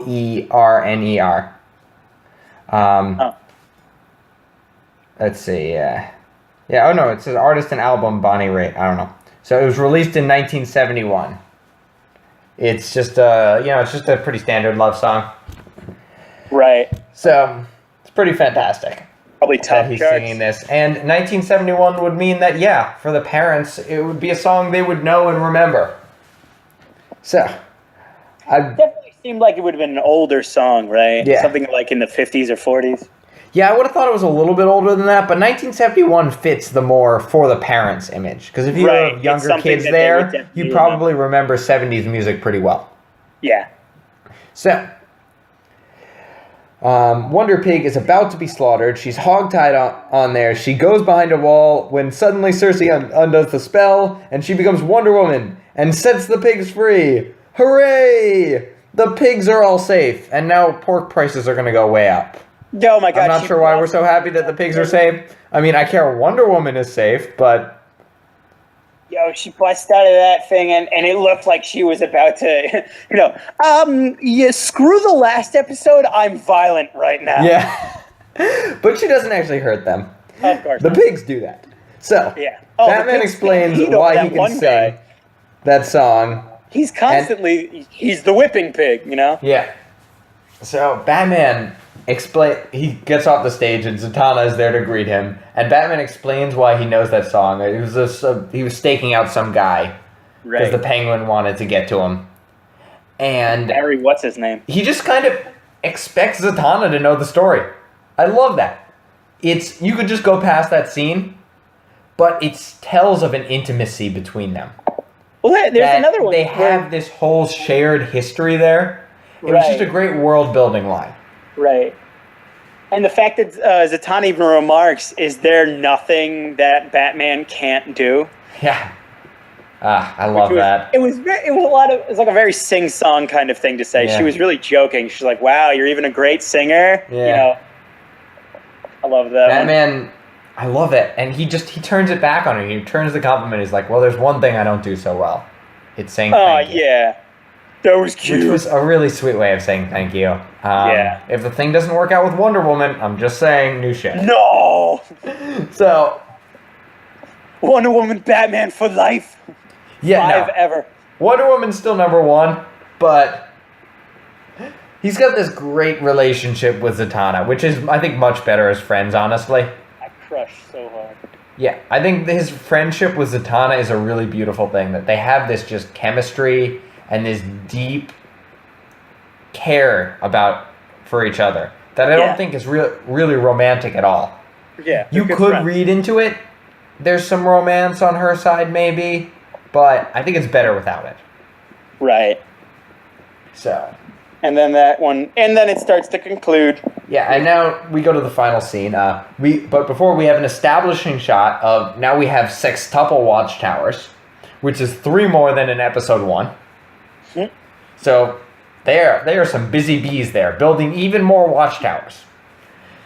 Let's see. Yeah, oh no, it says artist and album Bonnie Raitt. I don't know. So it was released in 1971. It's just a pretty standard love song. Right. So it's pretty fantastic. Probably top that he's charts. singing this. And 1971 would mean that, yeah, for the parents, it would be a song they would know and remember. So, definitely seemed like it would have been an older song, right? Yeah. Something like in the 50s or 40s. Yeah, I would have thought it was a little bit older than that, but 1971 fits the more for the parents image. Because if you have younger kids there, you probably remember 70s music pretty well. Yeah. So, Wonder Pig is about to be slaughtered. She's hogtied on there. She goes behind a wall when suddenly Circe undoes the spell, and she becomes Wonder Woman and sets the pigs free. Hooray! The pigs are all safe, and now pork prices are going to go way up. Oh my God. I'm not sure why we're so happy that the pigs are safe. I mean, I care Wonder Woman is safe, but... Yo, she bust out of that thing, and it looked like she was about to, screw the last episode, I'm violent right now. Yeah. But she doesn't actually hurt them. Of course The not. pigs do that. So, Yeah. Batman explains why he can sing that song. He's constantly, he's the whipping pig, you know? Yeah. So, Batman... he gets off the stage and Zatanna is there to greet him, and Batman explains why he knows that song. He was staking out some guy because the Penguin wanted to get to him, and Harry, what's his name? He just kind of expects Zatanna to know the story. I love that. You could just go past that scene, but it tells of an intimacy between them. Well, there's another one. They have this whole shared history there. It was just a great world building line. Right. And the fact that Zatanna even remarks, is there nothing that Batman can't do? Yeah. I love that. It was like a very sing-song kind of thing to say. Yeah. She was really joking. She's like, wow, you're even a great singer. Yeah. You know, I love that. Batman, I love it. And he turns it back on her. He turns the compliment. He's like, well, there's one thing I don't do so well. It's saying thank you. Yeah. That was cute. Which was a really sweet way of saying thank you. If the thing doesn't work out with Wonder Woman, I'm just saying new shit. No! So... Wonder Woman, Batman for life. Yeah, ever. Wonder Woman's still number one, but... He's got this great relationship with Zatanna, which is, I think, much better as friends, honestly. I crush so hard. Yeah, I think his friendship with Zatanna is a really beautiful thing, that they have this just chemistry... and this deep care for each other that I don't think is really romantic at all. Yeah, you could read into it. There's some romance on her side, maybe, but I think it's better without it. Right. So. And then it starts to conclude. Yeah, and now we go to the final scene. But before we have an establishing shot of now we have sextuple watchtowers, which is 3 more than in episode 1. Mm-hmm. So there are some busy bees there, building even more watchtowers.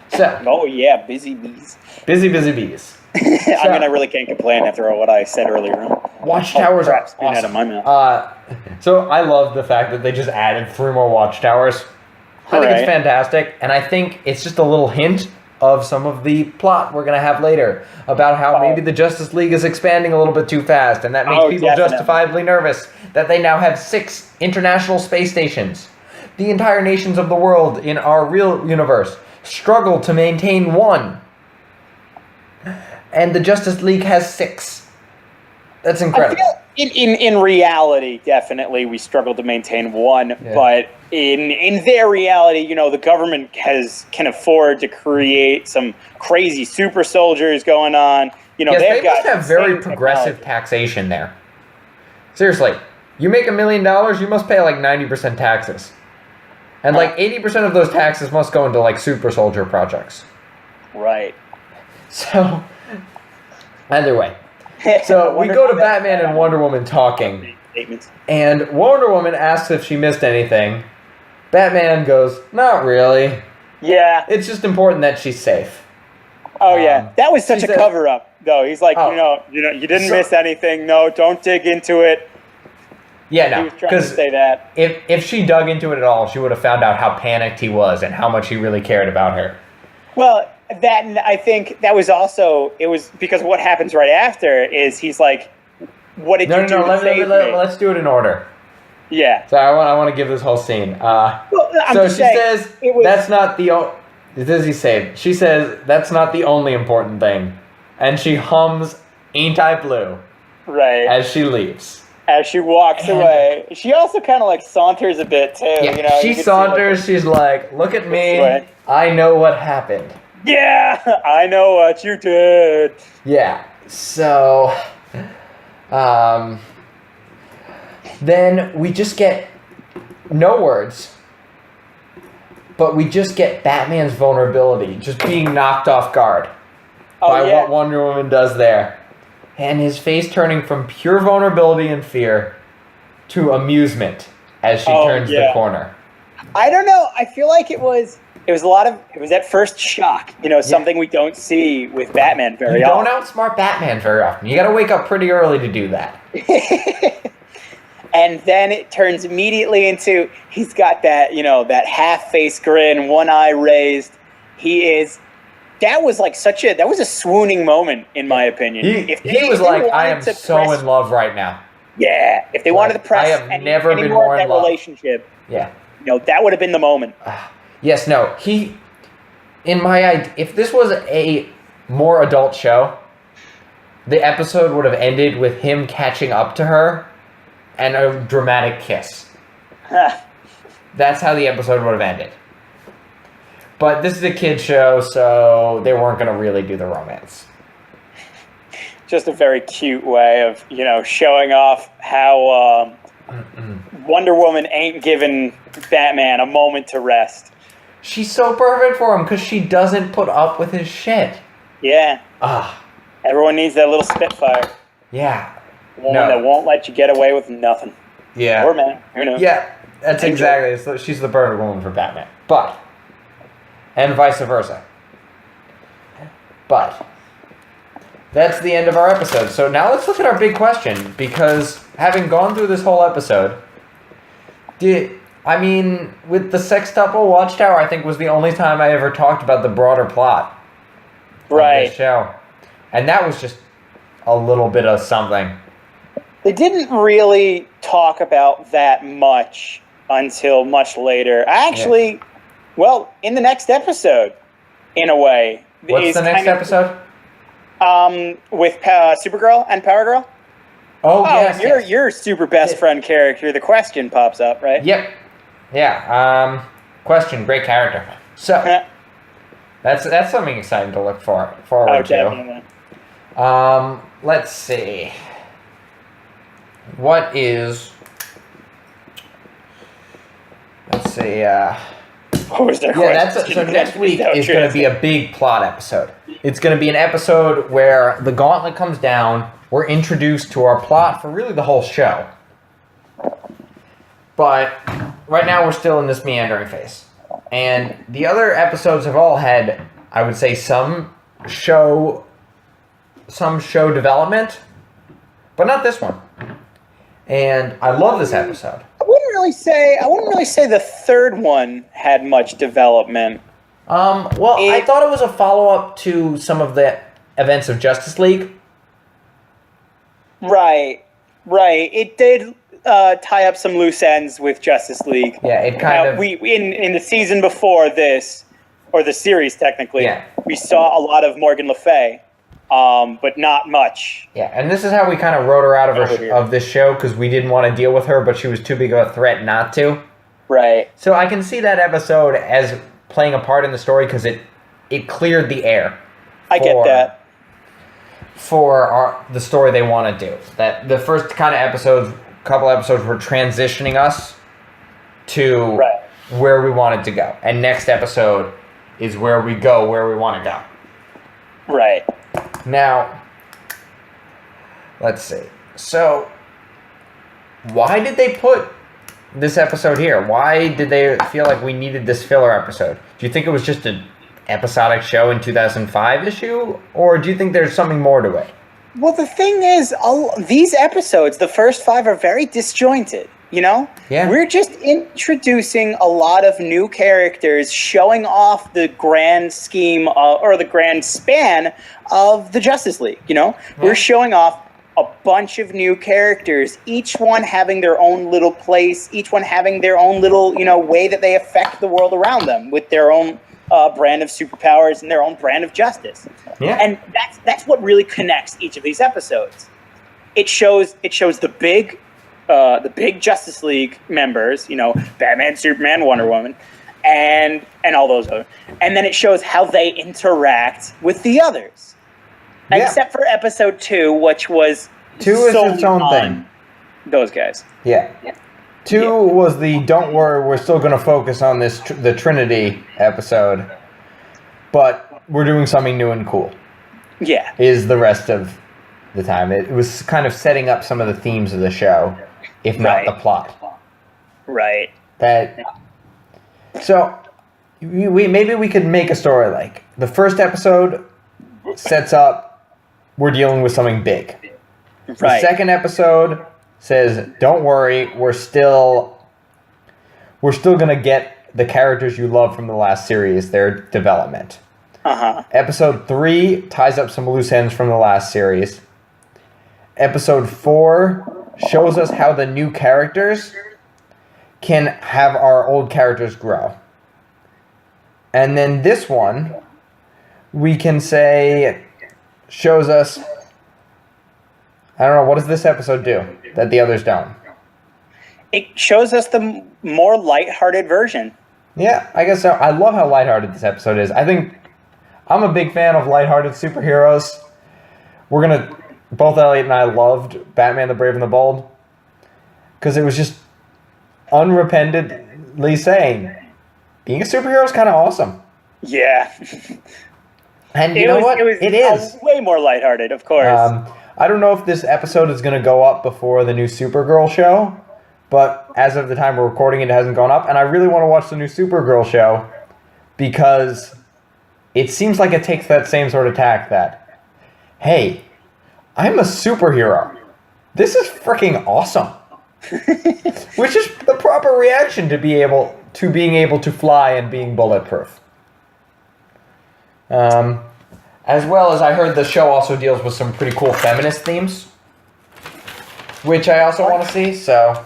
So Oh yeah, busy bees. busy bees. I mean, I really can't complain after what I said earlier. Watchtowers are Crap's been out of my awesome. mouth. So I love the fact that they just added 3 more watchtowers. I think it's fantastic, and I think it's just a little hint of some of the plot we're going to have later about how maybe the Justice League is expanding a little bit too fast, and that makes people justifiably nervous that they now have 6 international space stations. The entire nations of the world in our real universe struggle to maintain 1, and the Justice League has 6. That's incredible. I feel in reality, definitely, we struggle to maintain 1, but in their reality, you know, the government can afford to create some crazy super soldiers going on. You know, they must have very progressive taxation there. Seriously, you make $1 million, you must pay like 90% taxes, and like 80% of those taxes must go into like super soldier projects. Right. So, either way. So we go to Batman and Wonder Woman talking, and Wonder Woman asks if she missed anything. Batman goes, not really. Yeah. It's just important that she's safe. Oh, yeah. That was such a cover-up, though. He's like, you didn't miss anything. No, don't dig into it. Yeah, no. He was trying to say that. If she dug into it at all, she would have found out how panicked he was and how much he really cared about her. Well, I think that was also, it was because what happens right after is he's like, what did you do to save me? Let's do it in order. Yeah. So I want to give this whole scene. So she says, that's not the... Does he say? She says, that's not the only important thing. And she hums Ain't I Blue? Right. As she leaves. As she walks away. She also kind of like saunters a bit too. Yeah, you know, she saunters, she's like, look at me, I know what happened. Yeah, I know what you did. Yeah, so... then we just get no words, but we just get Batman's vulnerability, just being knocked off guard by what Wonder Woman does there. And his face turning from pure vulnerability and fear to amusement as she turns the corner. I don't know. I feel like it was that first shock, you know, something we don't see with Batman very often. You don't outsmart Batman very often. You got to wake up pretty early to do that. And then it turns immediately into, he's got that, you know, that half-face grin, one eye raised. That was a swooning moment, in my opinion. He was like, I am so in love right now. Yeah, if they wanted to press I have never been more in that love. relationship, yeah, you know, that would have been the moment. Yes, no, if this was a more adult show, the episode would have ended with him catching up to her and a dramatic kiss. That's how the episode would have ended. But this is a kid's show, so they weren't going to really do the romance. Just a very cute way of, you know, showing off how Wonder Woman ain't giving Batman a moment to rest. She's so perfect for him because she doesn't put up with his shit. Yeah. Everyone needs that little Spitfire. Yeah. Woman that won't let you get away with nothing. Yeah. Or man. Who knows? Yeah. That's exactly. She's the perfect woman for Batman. And vice versa. But that's the end of our episode. So now let's look at our big question, because having gone through this whole episode, with the sextuple watchtower, I think was the only time I ever talked about the broader plot of this show. And that was just a little bit of something. They didn't really talk about that much until much later. Well, in the next episode, in a way. What's the next episode? With Supergirl and Power Girl. Oh, yes. Your super best friend character. The Question pops up, right? Yep. Yeah. Question. Great character. So that's something exciting to look forward to. Definitely. Let's see. What is? Let's see. What was their Yeah, question? so next week is going to be a big plot episode. It's going to be an episode where the gauntlet comes down. We're introduced to our plot for really the whole show. But right now we're still in this meandering phase. And the other episodes have all had, I would say, some show development, but not this one. And I love this episode. I wouldn't really say the third one had much development. I thought it was a follow-up to some of the events of Justice League. Right. It did tie up some loose ends with Justice League. Yeah, it kind of... We in the season before this, or the series technically, we saw a lot of Morgan Le Fay, but not much. Yeah, and this is how we kind of wrote her out of this show, because we didn't want to deal with her, but she was too big of a threat not to. Right. So I can see that episode as playing a part in the story, because it cleared the air. I get that. For the story they want to do. That the first kind of couple episodes were transitioning us to where we wanted to go. And next episode is where we go where we want to go. Right. Now, let's see. So, why did they put this episode here? Why did they feel like we needed this filler episode? Do you think it was just an episodic show in 2005 issue? Or do you think there's something more to it? Well, the thing is, these episodes, the first 5, are very disjointed, you know? Yeah. We're just introducing a lot of new characters, showing off the grand scheme, or the grand span of the Justice League, you know? Yeah. We're showing off a bunch of new characters, each one having their own little place, each one having their own little, way that they affect the world around them with their own brand of superpowers and their own brand of justice. Yeah. And that's what really connects each of these episodes. It shows the big Justice League members, Batman, Superman, Wonder Woman, and all those other. And then it shows how they interact with the others. Yeah. Except for episode 2, which was 2 is its own thing. Those guys. Yeah. 2 was the don't worry, we're still going to focus on this the Trinity episode, but we're doing something new and cool. Yeah. Is the rest of the time. It was kind of setting up some of the themes of the show, if not the plot. Right. So, maybe we could make a story like the first episode sets up we're dealing with something big. Right. The second episode says, don't worry, we're still going to get the characters you love from the last series, their development. Uh-huh. Episode 3 ties up some loose ends from the last series. Episode 4 shows us how the new characters can have our old characters grow. And then this one, we can say, shows us... I don't know, what does this episode do that the others don't? It shows us the more lighthearted version. Yeah, I guess so. I love how lighthearted this episode is. I think I'm a big fan of lighthearted superheroes. Both Elliot and I loved Batman the Brave and the Bold because it was just unrepentantly saying, being a superhero is kind of awesome. Yeah. And you know what? It is. Way more lighthearted, of course. I don't know if this episode is going to go up before the new Supergirl show, but as of the time we're recording it hasn't gone up, and I really want to watch the new Supergirl show because it seems like it takes that same sort of tack that, hey, I'm a superhero. This is freaking awesome. Which is the proper reaction to being able to fly and being bulletproof. As well as I heard the show also deals with some pretty cool feminist themes, which I also want to see, so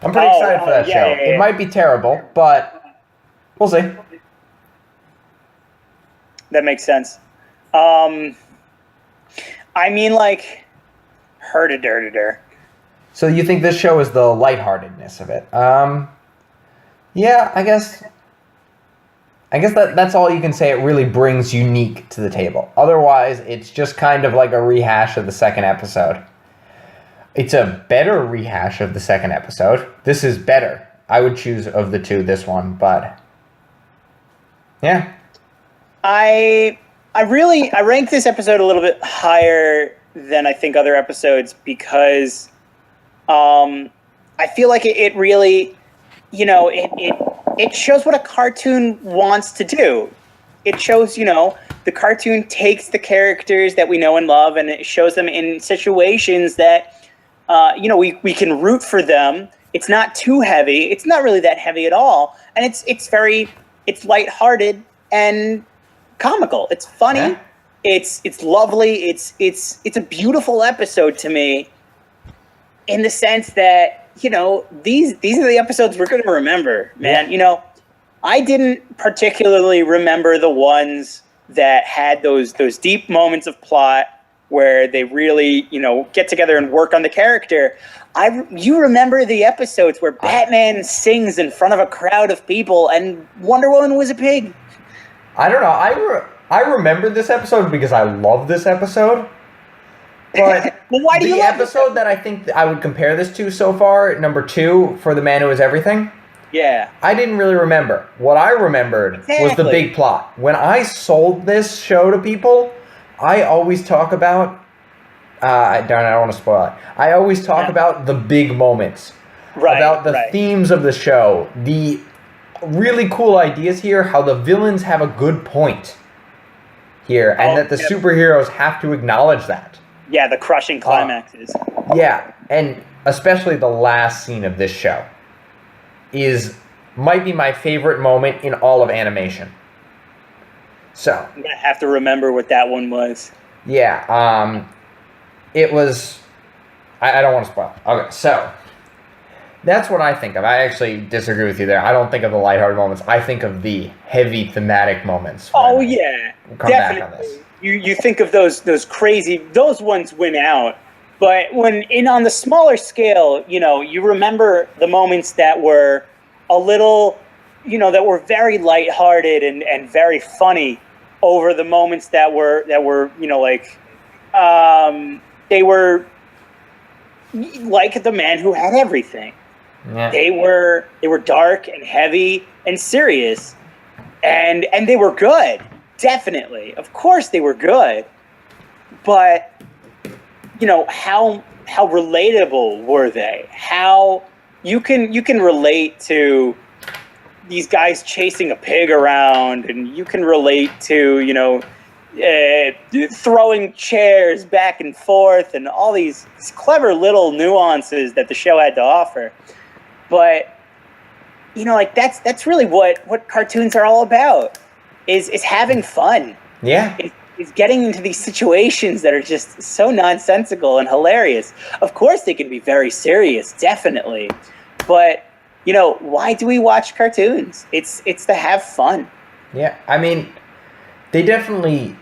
I'm pretty excited for that show. Yeah. It might be terrible, but we'll see. That makes sense. I mean, like, herdider. So you think this show is the lightheartedness of it? Yeah, I guess that's all you can say it really brings unique to the table. Otherwise, it's just kind of like a rehash of the second episode. It's a better rehash of the second episode. This is better. I would choose of the two this one, but Yeah. I rank this episode a little bit higher than I think other episodes because I feel like it really, it shows what a cartoon wants to do. It shows, the cartoon takes the characters that we know and love, and it shows them in situations that, we can root for them. It's not too heavy. It's not really that heavy at all, and it's lighthearted and comical. It's funny. Yeah. It's lovely. It's a beautiful episode to me, in the sense that these are the episodes we're going to remember, man. Yeah. I didn't particularly remember the ones that had those deep moments of plot where they really get together and work on the character. You remember the episodes where Batman sings in front of a crowd of people and Wonder Woman was a pig. I don't know. I remember this episode because I love this episode. But well, why do you the love episode that I think I would compare this to so far, number 2, for The Man Who Is Everything, Yeah. I didn't really remember. What I remembered was the big plot. When I sold this show to people, I always talk about... I don't want to spoil it. I always talk about the big moments. Right, about the themes of the show. The really cool ideas here, how the villains have a good point here, and that the superheroes have to acknowledge that. Yeah, the crushing climaxes. Yeah, and especially the last scene of this show might be my favorite moment in all of animation. So I'm gonna have to remember what that one was. Yeah, it was... I don't want to spoil it. Okay, so that's what I think of. I actually disagree with you there. I don't think of the lighthearted moments. I think of the heavy thematic moments. Oh yeah, definitely. Back on this. You think of those crazy, those ones win out. But on the smaller scale, you remember the moments that were a little, that were very lighthearted and very funny, over the moments that were they were like The Man Who Had Everything. Yeah. They were dark and heavy and serious, and they were good. Definitely, of course, they were good. But how relatable were they? How you can relate to these guys chasing a pig around, and you can relate to throwing chairs back and forth, and all these clever little nuances that the show had to offer. But that's really what cartoons are all about, is having fun. Yeah. Is getting into these situations that are just so nonsensical and hilarious. Of course they can be very serious, definitely. But why do we watch cartoons? It's to have fun. Yeah, I mean, they definitely,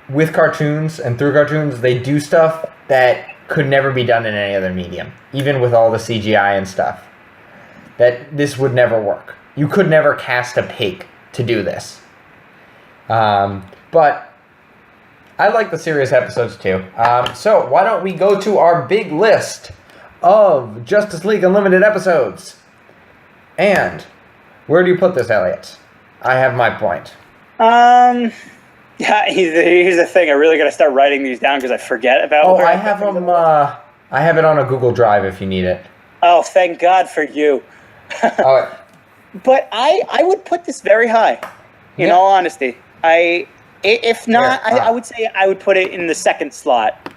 with cartoons and through cartoons, they do stuff that could never be done in any other medium, even with all the CGI and stuff. That this would never work. You could never cast a pig to do this. But I like the serious episodes too. So why don't we go to our big list of Justice League Unlimited episodes? And where do you put this, Elliot? I have my point. Yeah, here's the thing. I really got to start writing these down because I forget about. Oh, I have them. I have it on a Google Drive if you need it. Oh, thank God for you. Oh. But I would put this very high. In all honesty, if not, I would say I would put it in the second slot.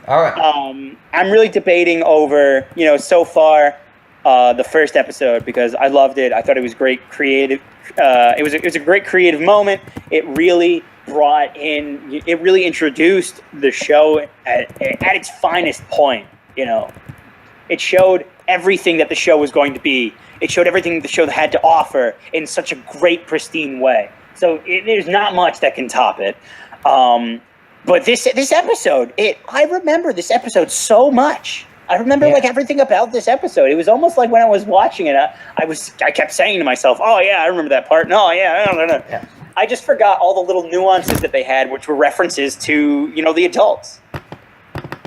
All right. I'm really debating over so far the first episode, because I loved it. I thought it was great creative. It was a great creative moment. It really brought in. It really introduced the show at its finest point. It showed everything that the show was going to be. It showed everything the show had to offer in such a great, pristine way. So there's not much that can top it. But this episode, I remember this episode so much. I remember everything about this episode. It was almost like when I was watching it, I kept saying to myself, "Oh yeah, I remember that part." No, yeah, I don't know. Yeah. I just forgot all the little nuances that they had, which were references to the adults.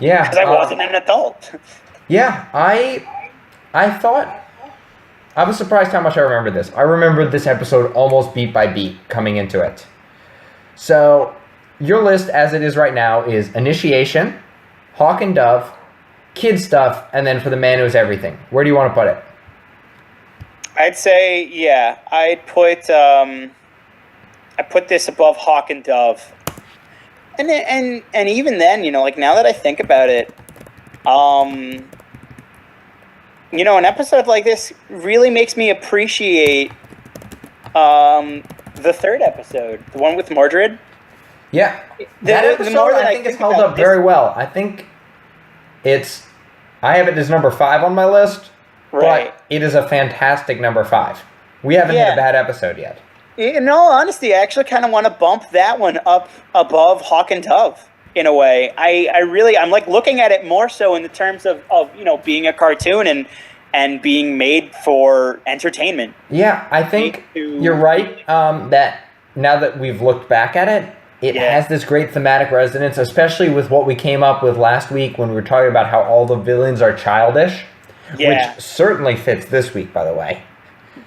Yeah, because I wasn't an adult. Yeah, I thought I was surprised how much I remembered this. I remembered this episode almost beat by beat coming into it. So, your list as it is right now is Initiation, Hawk and Dove, Kid Stuff, and then for the Man Who's Everything. Where do you want to put it? I'd say, yeah, I put this above Hawk and Dove. And even then, you know, like now that I think about it, you know, an episode like this really makes me appreciate the third episode, the one with Mordred. Yeah, that episode I think it's held up very well. I think I have it as number 5 on my list, right. But it is a fantastic number 5. We haven't hit a bad episode yet. In all honesty, I actually kind of want to bump that one up above Hawk and Dove in a way. I'm like looking at it more so in the terms of you know, being a cartoon and being made for entertainment. Yeah, I think you're right that now that we've looked back at it, it has this great thematic resonance, especially with what we came up with last week when we were talking about how all the villains are childish, which certainly fits this week, by the way.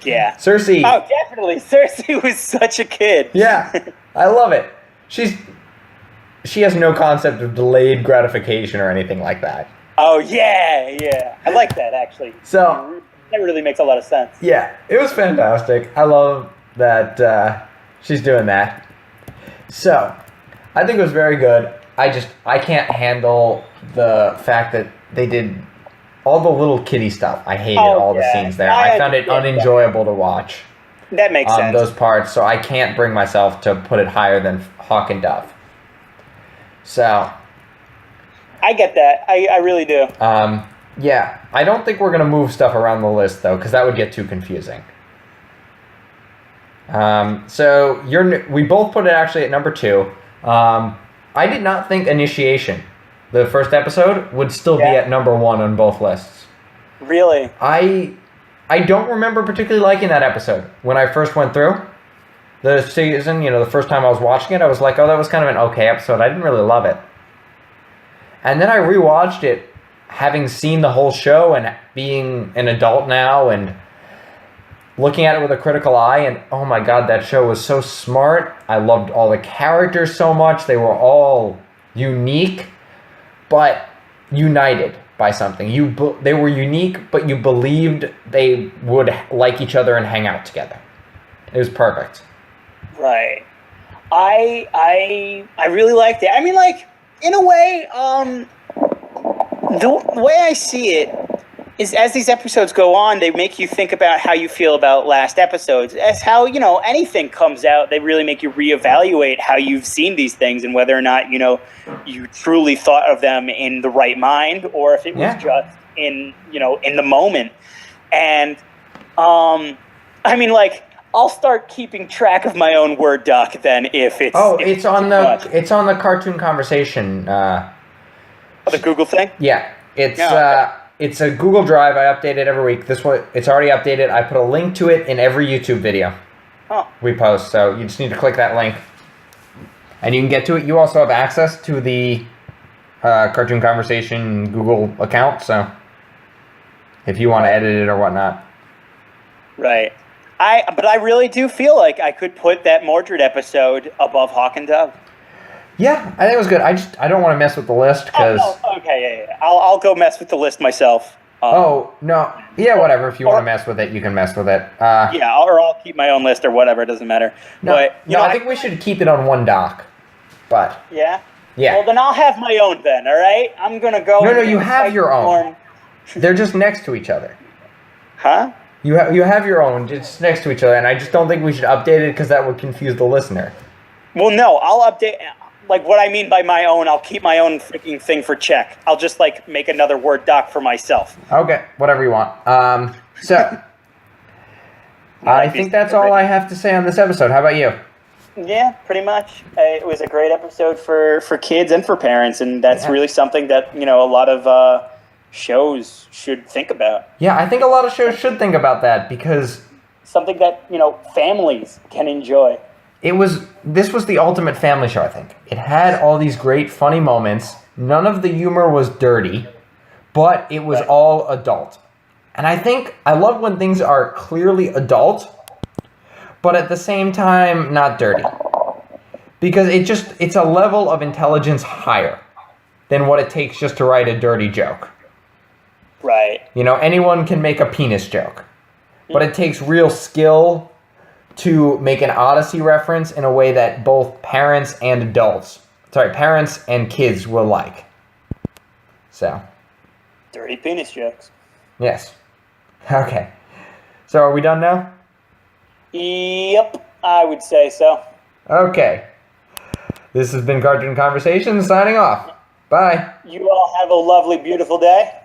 Yeah. Circe. Oh, definitely. Circe was such a kid. Yeah, I love it. She has no concept of delayed gratification or anything like that. Oh, yeah. I like that, actually. So that really makes a lot of sense. Yeah, it was fantastic. I love that she's doing that. So, I think it was very good. I can't handle the fact that they did all the little kitty stuff. I hated all the scenes there. I found it unenjoyable to watch. That makes sense. Those parts, so I can't bring myself to put it higher than Hawk and Dove. So, I get that. I really do. Yeah, I don't think we're going to move stuff around the list, though, because that would get too confusing. So we both put it actually at number 2. I did not think Initiation, the first episode, would still be at number 1 on both lists. Really? I don't remember particularly liking that episode when I first went through the season. You know, the first time I was watching it, I was like, oh, that was kind of an okay episode. I didn't really love it. And then I rewatched it, having seen the whole show and being an adult now and looking at it with a critical eye, and oh my god, that show was so smart. I loved all the characters so much. They were all unique, but united by something. They were unique, but you believed they would like each other and hang out together. It was perfect. Right. I really liked it. I mean, like, in a way, the way I see it is as these episodes go on, they make you think about how you feel about last episodes. As how, you know, anything comes out, they really make you reevaluate how you've seen these things and whether or not, you know, you truly thought of them in the right mind or if it was just in, you know, in the moment. And, I mean, like, I'll start keeping track of my own Word doc then if it's... Oh, it's on the Cartoon Conversation. The Google thing? Yeah. It's a Google Drive. I update it every week. This one, it's already updated. I put a link to it in every YouTube video we post. So you just need to click that link, and you can get to it. You also have access to the Cartoon Conversation Google account. So if you want to edit it or whatnot, right. But I really do feel like I could put that Mordred episode above Hawk and Dove. Yeah, I think it was good. I don't want to mess with the list because... Okay, yeah. I'll go mess with the list myself. No. Yeah, whatever. If you want to mess with it, you can mess with it. Or I'll keep my own list or whatever. It doesn't matter. No, but, I think we should keep it on one doc. But... Yeah? Yeah. Well, then I'll have my own then, all right? I'm going to go... No, you have your own. They're just next to each other. Huh? You have your own just next to each other, and I just don't think we should update it because that would confuse the listener. Well, no, I'll update... Like, what I mean by my own, I'll keep my own freaking thing for check. I'll just, like, make another Word doc for myself. Okay, whatever you want. So, I think that's all I have to say on this episode. How about you? Yeah, pretty much. It was a great episode for kids and for parents, and that's really something that, you know, a lot of shows should think about. Yeah, I think a lot of shows should think about that, because... Something that, you know, families can enjoy. This was the ultimate family show, I think. It had all these great funny moments. None of the humor was dirty, but it was all adult. And I love when things are clearly adult, but at the same time, not dirty. Because it's a level of intelligence higher than what it takes just to write a dirty joke. Right. You know, anyone can make a penis joke, but it takes real skill to make an Odyssey reference in a way that both parents and kids will like. So. Dirty penis jokes. Yes. Okay. So are we done now? Yep, I would say so. Okay. This has been Cartoon Conversations signing off. Bye. You all have a lovely, beautiful day.